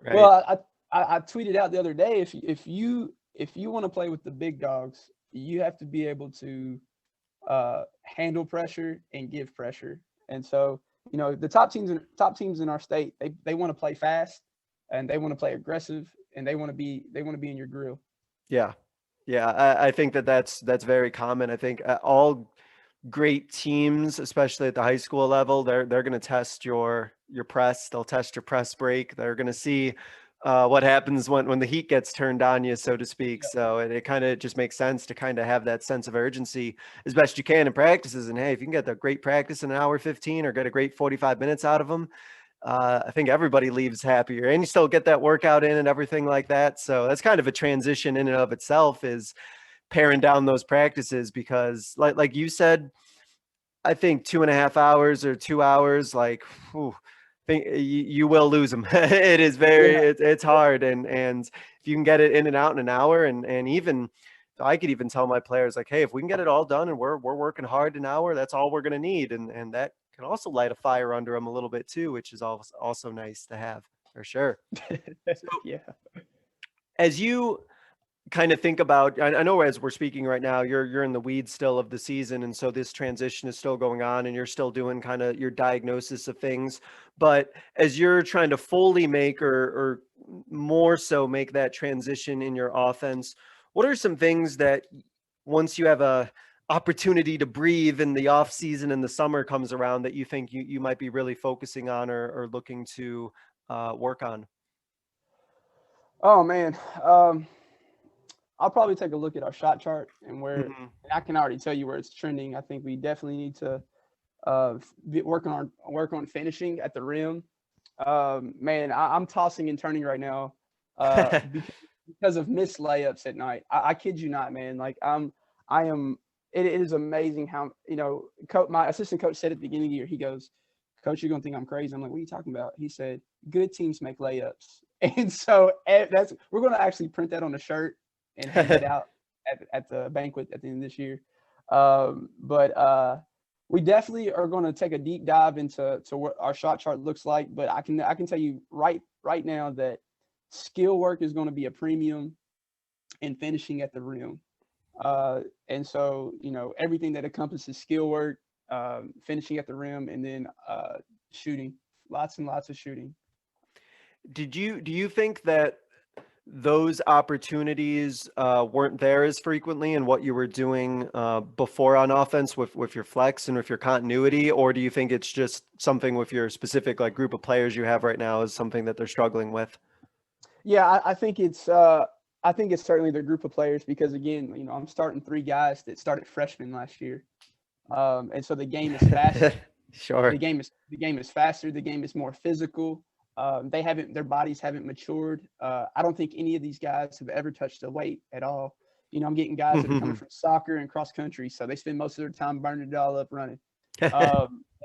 right? Well, I tweeted out the other day, if you want to play with the big dogs, you have to be able to handle pressure and give pressure. And so, the top teams in our state, they want to play fast and they want to play aggressive and they want to be in your grill. Yeah. Yeah, I think that that's very common. I think all great teams, especially at the high school level, they're going to test your press. They'll test your press break. They're going to see what happens when the heat gets turned on you, so to speak. Yeah. So it kind of just makes sense to kind of have that sense of urgency as best you can in practices. And hey, if you can get the great practice in an hour 15 or get a great 45 minutes out of them, I think everybody leaves happier, and you still get that workout in and everything like that. So that's kind of a transition in and of itself, is paring down those practices, because like you said, I think 2.5 hours or 2 hours, like, whew, you will lose them. It is very, Yeah. it's hard. And if you can get it in and out in an hour, and even, I could even tell my players, like, hey, if we can get it all done and we're working hard an hour, that's all we're going to need. And that can also light a fire under them a little bit too, which is also nice to have, for sure. So Yeah. as you kind of think about, I know as we're speaking right now, you're in the weeds still of the season, and so this transition is still going on, and you're still doing kind of your diagnosis of things. But as you're trying to fully make, or more so make that transition in your offense, what are some things that, once you have a opportunity to breathe in the off season and the summer comes around, that you think you might be really focusing on, or looking to work on? Oh man. I'll probably take a look at our shot chart and Mhm. and I can already tell you where it's trending. I think we definitely need to work on finishing at the rim. Man, I'm tossing and turning right now because of missed layups at night. I kid you not, man. Like I am. It is amazing how, my assistant coach said at the beginning of the year, he goes, "Coach, you're gonna think I'm crazy." I'm like, "What are you talking about?" He said, "Good teams make layups," and so we're gonna actually print that on a shirt and hand that out at the banquet at the end of this year. But we definitely are going to take a deep dive into what our shot chart looks like. But I can tell you right now that skill work is going to be a premium in finishing at the rim. And so, everything that encompasses skill work, finishing at the rim, and then shooting, lots and lots of shooting. Do you think that those opportunities weren't there as frequently in what you were doing before on offense, with your flex and with your continuity? Or do you think it's just something with your specific, like, group of players you have right now is something that they're struggling with? Yeah, I think it's certainly the group of players because again, I'm starting three guys that started freshmen last year, and so the game is faster. Sure. The game is faster. The game is more physical. Their bodies haven't matured. I don't think any of these guys have ever touched a weight at all. I'm getting guys that are coming from soccer and cross country, so they spend most of their time burning it all up running.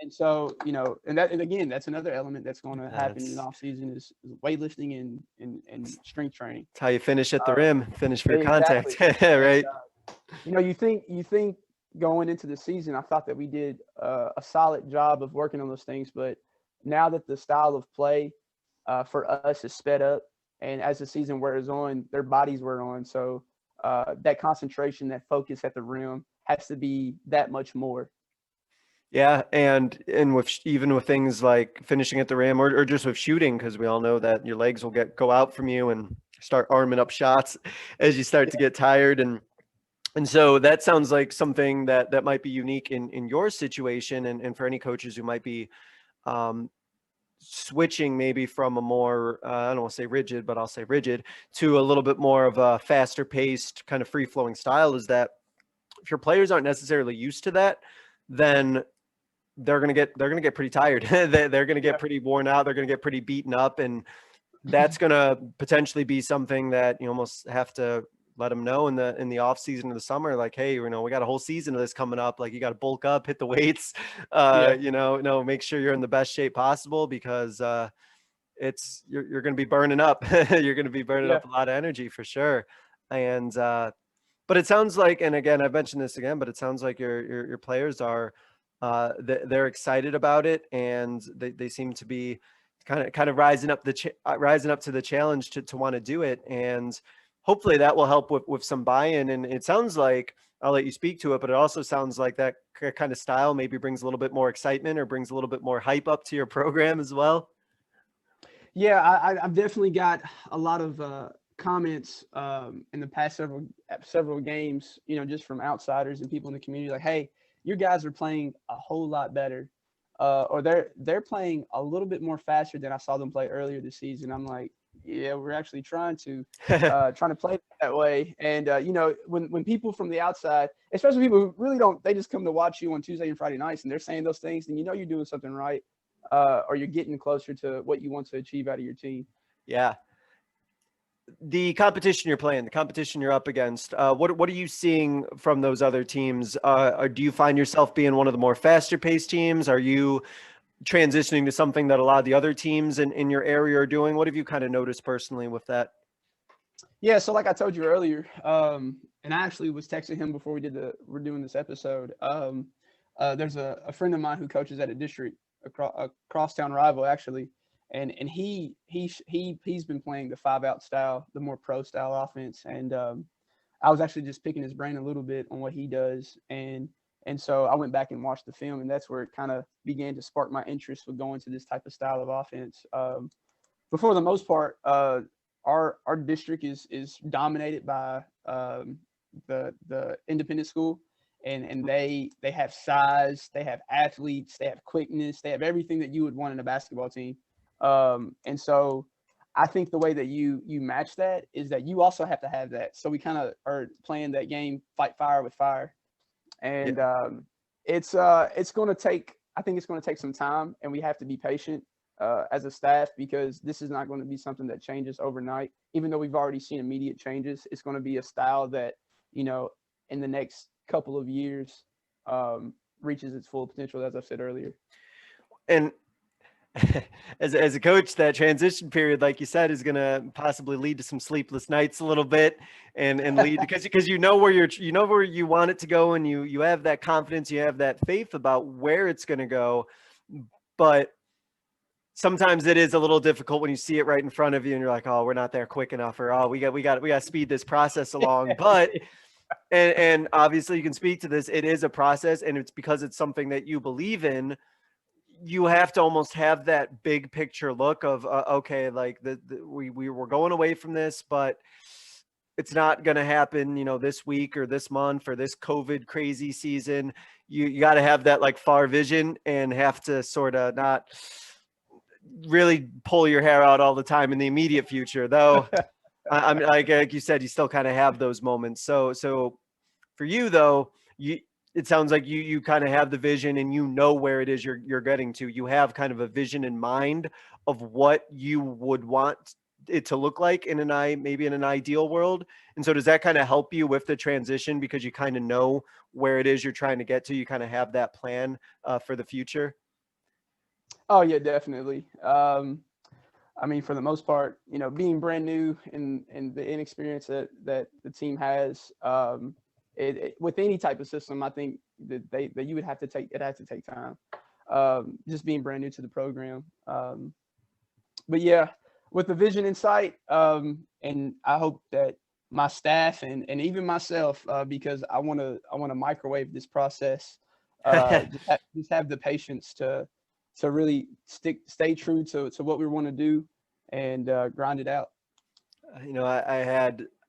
And so, and again, that's another element that's going to happen in That's off season is weightlifting and strength training. how you finish at the rim, finish for your contact, Exactly. And right? you think going into the season, I thought that we did a solid job of working on those things, but now that the style of play for us is sped up, and as the season wears on, their bodies wear on, so that concentration, that focus at the rim has to be that much more. Yeah, and even with things like finishing at the rim, or just with shooting, because we all know that your legs will go out from you and start arming up shots as you start to get tired. And so that sounds like something that might be unique in your situation, and for any coaches who might be um, switching maybe from a more, I don't want to say rigid, but I'll say rigid, to a little bit more of a faster paced, kind of free flowing style, is that if your players aren't necessarily used to that, then they're gonna get pretty tired. They're gonna get Yeah. pretty worn out. They're gonna get pretty beaten up, and that's gonna potentially be something that you almost have to let them know in the off season of the summer, like, hey, we got a whole season of this coming up. Like, you got to bulk up, hit the weights, Yeah. no, make sure you're in the best shape possible, because you're gonna be burning up. You're gonna be burning Yeah. up a lot of energy for sure. And but it sounds like, and again, I've mentioned this again, but it sounds like your players are they're excited about it, and they seem to be kind of rising up to the challenge to want to do it. And hopefully that will help with some buy-in. And it sounds like, I'll let you speak to it, but it also sounds like that kind of style maybe brings a little bit more excitement, or brings a little bit more hype up to your program as well. Yeah, I've definitely got a lot of comments in the past several games, just from outsiders and people in the community, like, "Hey, your guys are playing a whole lot better, or they're playing a little bit more faster than I saw them play earlier this season. I'm like, yeah, we're actually trying to play that way. And when people from the outside, especially people who really don't, they just come to watch you on Tuesday and Friday nights, and they're saying those things, then you're doing something right, or you're getting closer to what you want to achieve out of your team. Yeah. The competition you're playing, the competition you're up against, what are you seeing from those other teams? Do you find yourself being one of the more faster paced teams? Are you transitioning to something that a lot of the other teams in your area are doing? What have you kind of noticed personally with that? Yeah, so like I told you earlier, and I actually was texting him before we're doing this episode. There's a friend of mine who coaches at a district, a crosstown rival actually, and he's been playing the 5-out style, the more pro style offense, and I was actually just picking his brain a little bit on what he does, and so I went back and watched the film, and that's where it kind of began to spark my interest with going to this type of style of offense. But for the most part, our district is dominated by the independent school, and they have size, they have athletes, they have quickness, they have everything that you would want in a basketball team. And so I think the way that you match that is that you also have to have that. So we kind of are playing that game, fight fire with fire, and it's going to take. I think it's going to take some time, and we have to be patient as a staff, because this is not going to be something that changes overnight. Even though we've already seen immediate changes, it's going to be a style that, in the next couple of years, reaches its full potential, as I said earlier. And as a coach, that transition period, like you said, is going to possibly lead to some sleepless nights a little bit, and lead because you know where you want it to go, and you have that confidence, you have that faith about where it's going to go, but sometimes it is a little difficult when you see it right in front of you and you're like, oh, we're not there quick enough, or oh, we got to speed this process along. But and obviously you can speak to this. It is a process, and it's because it's something that you believe in. You have to almost have that big picture look of okay, like we were going away from this, but it's not going to happen, this week or this month or this COVID crazy season. You got to have that like far vision and have to sort of not really pull your hair out all the time in the immediate future, though. I mean, like you said, you still kind of have those moments. So for you though, it sounds like you kind of have the vision, and where it is you're getting to. You have kind of a vision in mind of what you would want it to look like maybe in an ideal world. And so does that kind of help you with the transition, because you kind of know where it is you're trying to get to? You kind of have that plan for the future? Oh yeah, definitely. I mean, for the most part, being brand new and the inexperience that the team has, with any type of system, I think that you would have to take time. Just being brand new to the program. But yeah, with the vision in sight, and I hope that my staff and even myself, because I want to microwave this process, just have the patience to really stay true to what we want to do, and grind it out.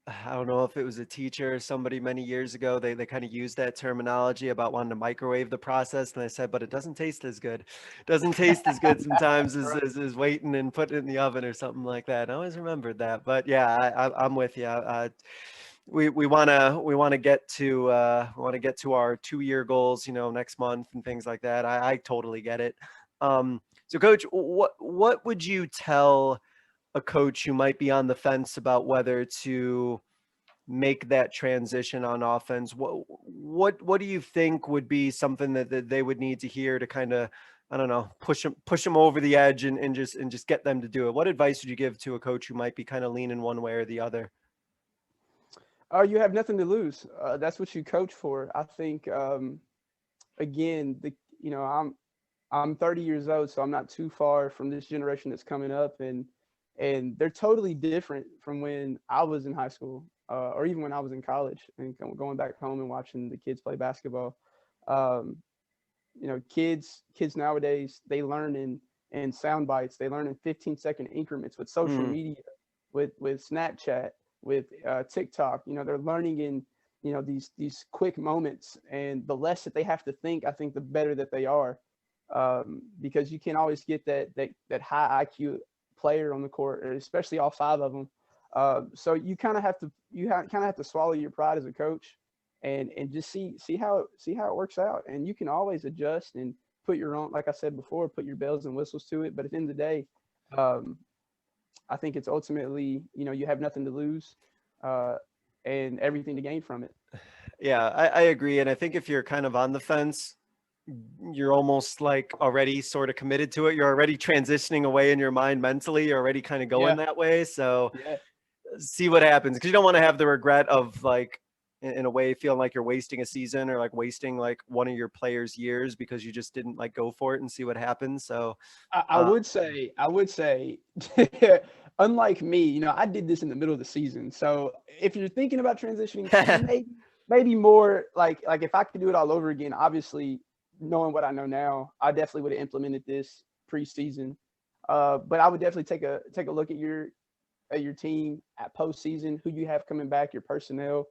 I don't know if it was a teacher or somebody many years ago, they kind of used that terminology about wanting to microwave the process. And I said, but it doesn't taste as good. It doesn't taste as good sometimes as waiting and putting it in the oven or something like that. I always remembered that. But yeah, I'm with you. We want to get to our 2-year goals, next month and things like that. I totally get it. So Coach, what would you tell a coach who might be on the fence about whether to make that transition on offense? What do you think would be something that they would need to hear to kind of, I don't know, push them over the edge and just get them to do it? What advice would you give to a coach who might be kind of leaning one way or the other? You have nothing to lose. That's what you coach for. I think, again, I'm 30 years old, so I'm not too far from this generation that's coming up, and they're totally different from when I was in high school, or even when I was in college, and going back home and watching the kids play basketball. Kids nowadays, they learn in sound bites. They learn in 15-second increments with social media, with Snapchat, with TikTok. They're learning these quick moments, and the less that they have to think, I think the better that they are, because you can always get that high IQ player on the court, especially all five of them. So you kind of have to swallow your pride as a coach, and just see how it works out. And you can always adjust and put your own, like I said before, put your bells and whistles to it. But at the end of the day, I think it's ultimately, you have nothing to lose, and everything to gain from it. Yeah, I agree. And I think if you're kind of on the fence, you're almost like already sort of committed to it. You're already transitioning away in your mind mentally. You're already kind of going that way. So Yeah. see what happens, because you don't want to have the regret of, like, in a way, feeling like you're wasting a season, or like wasting like one of your players' years because you just didn't like go for it and see what happens. So I would say, unlike me, I did this in the middle of the season. So if you're thinking about transitioning, maybe more like if I could do it all over again, obviously knowing what I know now, I definitely would have implemented this preseason. But I would definitely take a look at your team at postseason, who you have coming back, your personnel,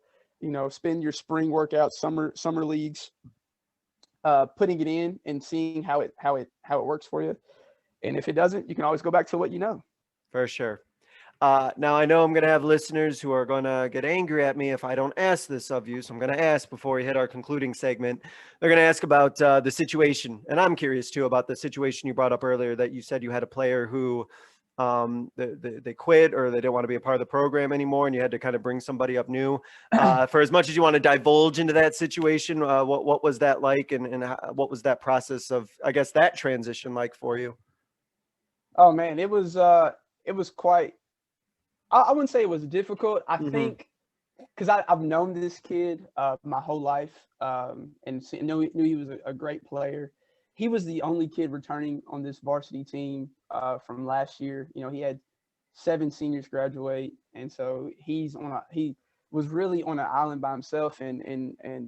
spend your spring workouts, summer leagues, putting it in and seeing how it works for you. And if it doesn't, you can always go back to what you know. for sure. Now, I know I'm going to have listeners who are going to get angry at me if I don't ask this of you. So I'm going to ask before we hit our concluding segment. They're going to ask about the situation. And I'm curious, too, about the situation you brought up earlier, that you said you had a player who they quit, or they didn't want to be a part of the program anymore, and you had to kind of bring somebody up new. For as much as you want to divulge into that situation, what was that like, and what was that process of, I guess, that transition like for you? Oh, man, it was quite, I wouldn't say it was difficult. I think because I've known this kid my whole life, and knew he was a great player. He was the only kid returning on this varsity team from last year. He had 7 seniors graduate, and so he was really on an island by himself. And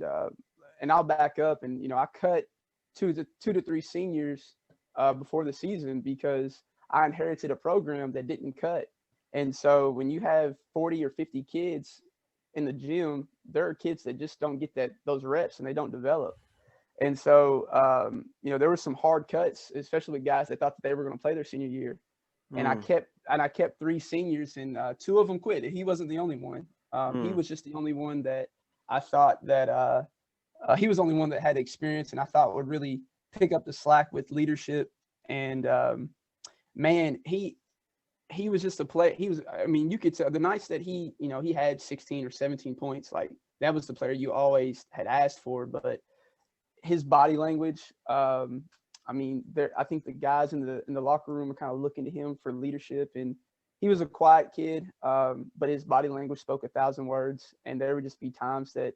I'll back up, and I cut 2 to 3 seniors before the season because I inherited a program that didn't cut. And so when you have 40 or 50 kids in the gym, there are kids that just don't get those reps, and they don't develop. And so, there were some hard cuts, especially with guys that thought that they were going to play their senior year. And I kept 3 seniors, and 2 of them quit. He wasn't the only one. He was just the only one that I thought that he was the only one that had experience, and I thought would really pick up the slack with leadership. And man, he was just a play. You could tell the nights that he had 16 or 17 points, like that was the player you always had asked for. But his body language, I think the guys in the locker room are kind of looking to him for leadership, and he was a quiet kid, but his body language spoke 1,000 words. And there would just be times that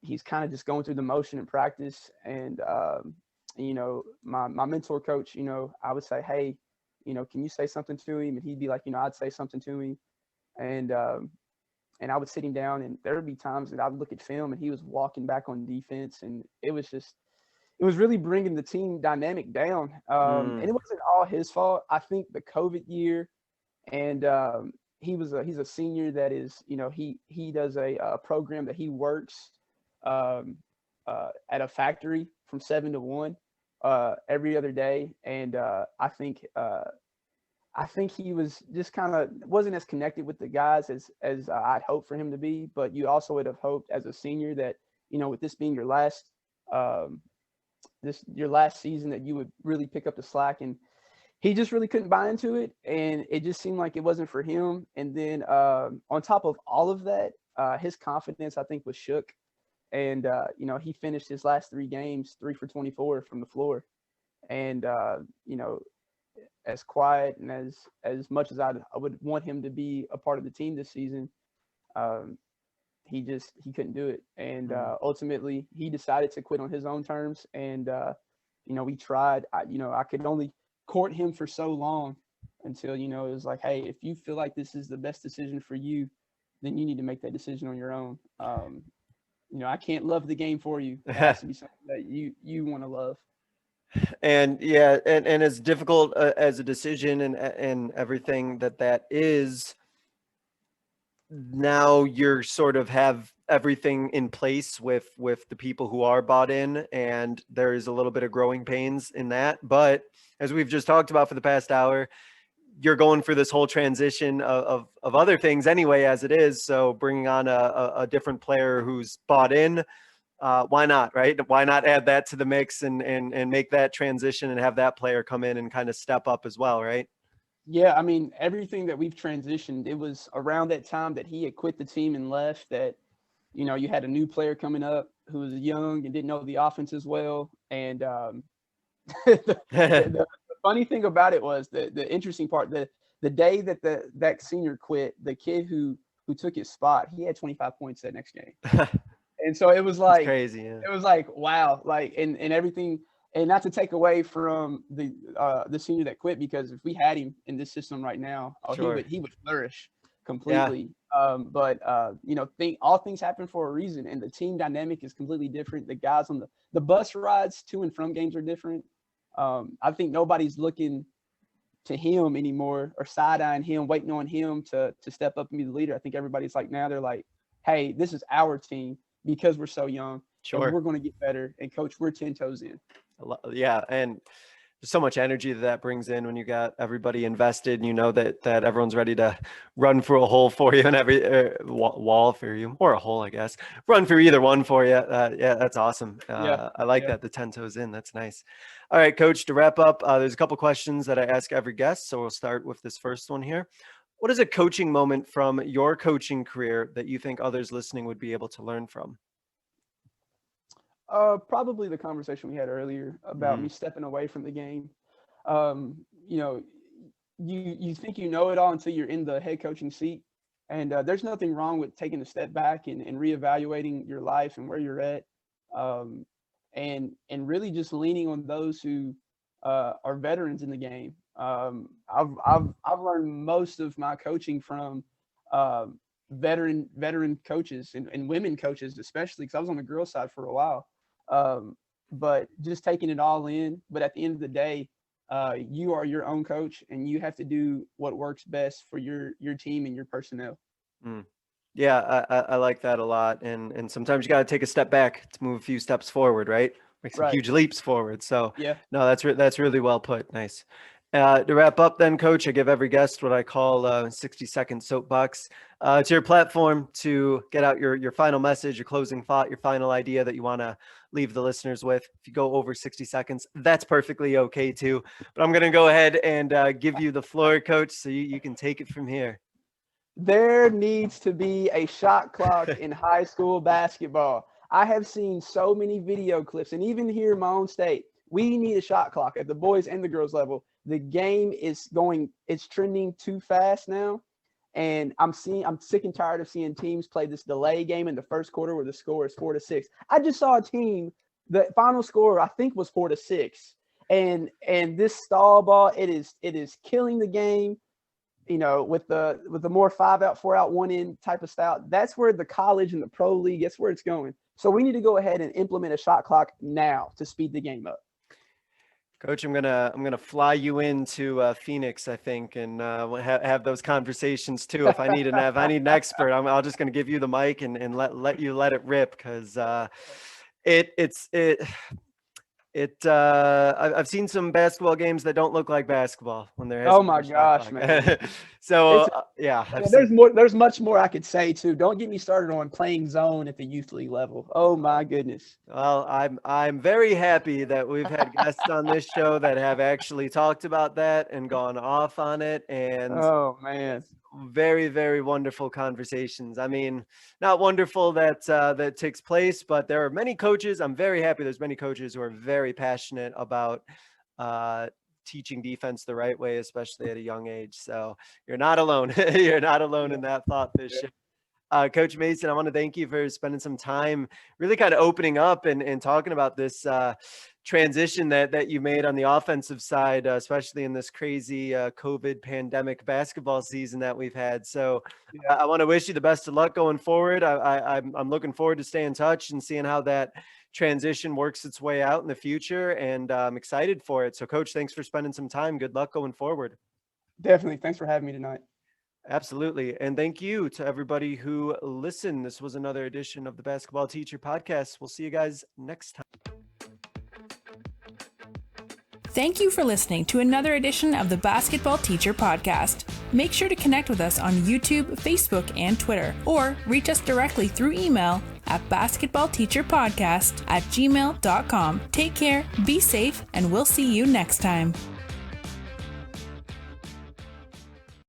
he's kind of just going through the motion in practice. And my mentor coach, I would say, hey, can you say something to him? And he'd be like, I'd say something to him. And I would sit him down, and there would be times that I would look at film and he was walking back on defense. And it was really bringing the team dynamic down. And it wasn't all his fault. I think the COVID year, and he's a senior that is, he does a program that he works at a factory from 7 to 1 every other day. And I think he was just kind of wasn't as connected with the guys as I'd hoped for him to be. But you also would have hoped as a senior that, with this being your last season, that you would really pick up the slack. And he just really couldn't buy into it, and it just seemed like it wasn't for him. And then on top of all of that, his confidence, I think, was shook. And he finished his last 3 games 3 for 24 from the floor. And as quiet and as much as I would want him to be a part of the team this season, he couldn't do it. And ultimately he decided to quit on his own terms. And we tried. I could only court him for so long until it was like, hey, if you feel like this is the best decision for you, then you need to make that decision on your own. I can't love the game for you. It has to be something that you want to love. And yeah, and as difficult as a decision and everything that is, now you're sort of have everything in place with the people who are bought in, and there's a little bit of growing pains in that. But as we've just talked about for the past hour, you're going for this whole transition of other things anyway, as it is. So bringing on a different player who's bought in, why not, right? Why not add that to the mix and make that transition and have that player come in and kind of step up as well, right? Yeah, I mean, everything that we've transitioned, it was around that time that he had quit the team and left that, you had a new player coming up who was young and didn't know the offense as well. And the funny thing about it was the interesting part, the day that that senior quit, the kid who took his spot, he had 25 points that next game. And so it was It's like, crazy. Yeah. it was like, wow, like, and everything, and not to take away from the senior that quit, because if we had him in this system right now, Sure. he would flourish Yeah. completely. But all things happen for a reason, and the team dynamic is completely different. The guys on the bus rides to and from games are different. I think nobody's looking to him anymore or side-eyeing him, waiting on him to step up and be the leader. I think everybody's like, now they're like, hey, this is our team because we're so young and Sure. we're going to get better. And coach, we're 10 toes in. Yeah. And there's so much energy that brings in when you got everybody invested, and you know that everyone's ready to run through a hole for you, and every wall for you, or a hole, I guess, run through either one for you. Yeah, that's awesome. Yeah. I like that, the 10 toes in. That's nice. All right, coach, to wrap up, there's a couple questions that I ask every guest. So we'll start with this first one here. What is a coaching moment from your coaching career that you think others listening would be able to learn from? Probably the conversation we had earlier about me stepping away from the game. You know, you think you know it all until you're in the head coaching seat, and there's nothing wrong with taking a step back and reevaluating your life and where you're at, um, and really just leaning on those who are veterans in the game. I've learned most of my coaching from veteran coaches and women coaches, especially because I was on the girls' side for a while. Um, but just taking it all in. But at the end of the day, you are your own coach, and you have to do what works best for your team and your personnel. Mm. Yeah, I like that a lot. And sometimes you got to take a step back to move a few steps forward, right? Make some Right. huge leaps forward. So Yeah. no, that's really well put. Nice. To wrap up then, coach, I give every guest what I call 60-second soapbox. It's your platform to get out your final message, your closing thought, your final idea that you want to leave the listeners with. If you go over 60 seconds, that's perfectly okay too. But I'm going to go ahead and give you the floor, coach, so you can take it from here. There needs to be a shot clock in high school basketball. I have seen so many video clips, and even here in my own state, we need a shot clock at the boys and the girls level. The game is it's trending too fast now. And I'm sick and tired of seeing teams play this delay game in the first quarter where the score is 4-6. I just saw a team, the final score I think was 4-6. And this stall ball, it is killing the game. With the more 5 out, 4 out, 1 in type of style, that's where the college and the pro league, that's where it's going. So we need to go ahead and implement a shot clock now to speed the game up. Coach, I'm gonna fly you into Phoenix, I think, and have those conversations too. If I need an expert, I'll just gonna give you the mic and let you let it rip, because I've seen some basketball games that don't look like basketball when there has Oh been my a shot gosh, clock. man. So yeah, There's much more I could say too. Don't get me started on playing zone at the youth league level. Oh my goodness. Well, I'm very happy that we've had guests on this show that have actually talked about that and gone off on it, and Oh man. very, very wonderful conversations. I mean, not wonderful that that takes place, but there are many coaches. I'm very happy there's many coaches who are very passionate about uh, teaching defense the right way, especially at a young age. So you're not alone. You're not alone in that thought this year. Coach Mason, I want to thank you for spending some time really kind of opening up and talking about this transition that you made on the offensive side, especially in this crazy COVID pandemic basketball season that we've had. So I want to wish you the best of luck going forward. I'm looking forward to staying in touch and seeing how that transition works its way out in the future. And I'm excited for it. So Coach, thanks for spending some time. Good luck going forward. Definitely. Thanks for having me tonight. Absolutely. And thank you to everybody who listened. This was another edition of the Basketball Teacher Podcast. We'll see you guys next time. Thank you for listening to another edition of the Basketball Teacher Podcast. Make sure to connect with us on YouTube, Facebook, and Twitter, or reach us directly through email at basketballteacherpodcast@gmail.com. Take care, be safe, and we'll see you next time.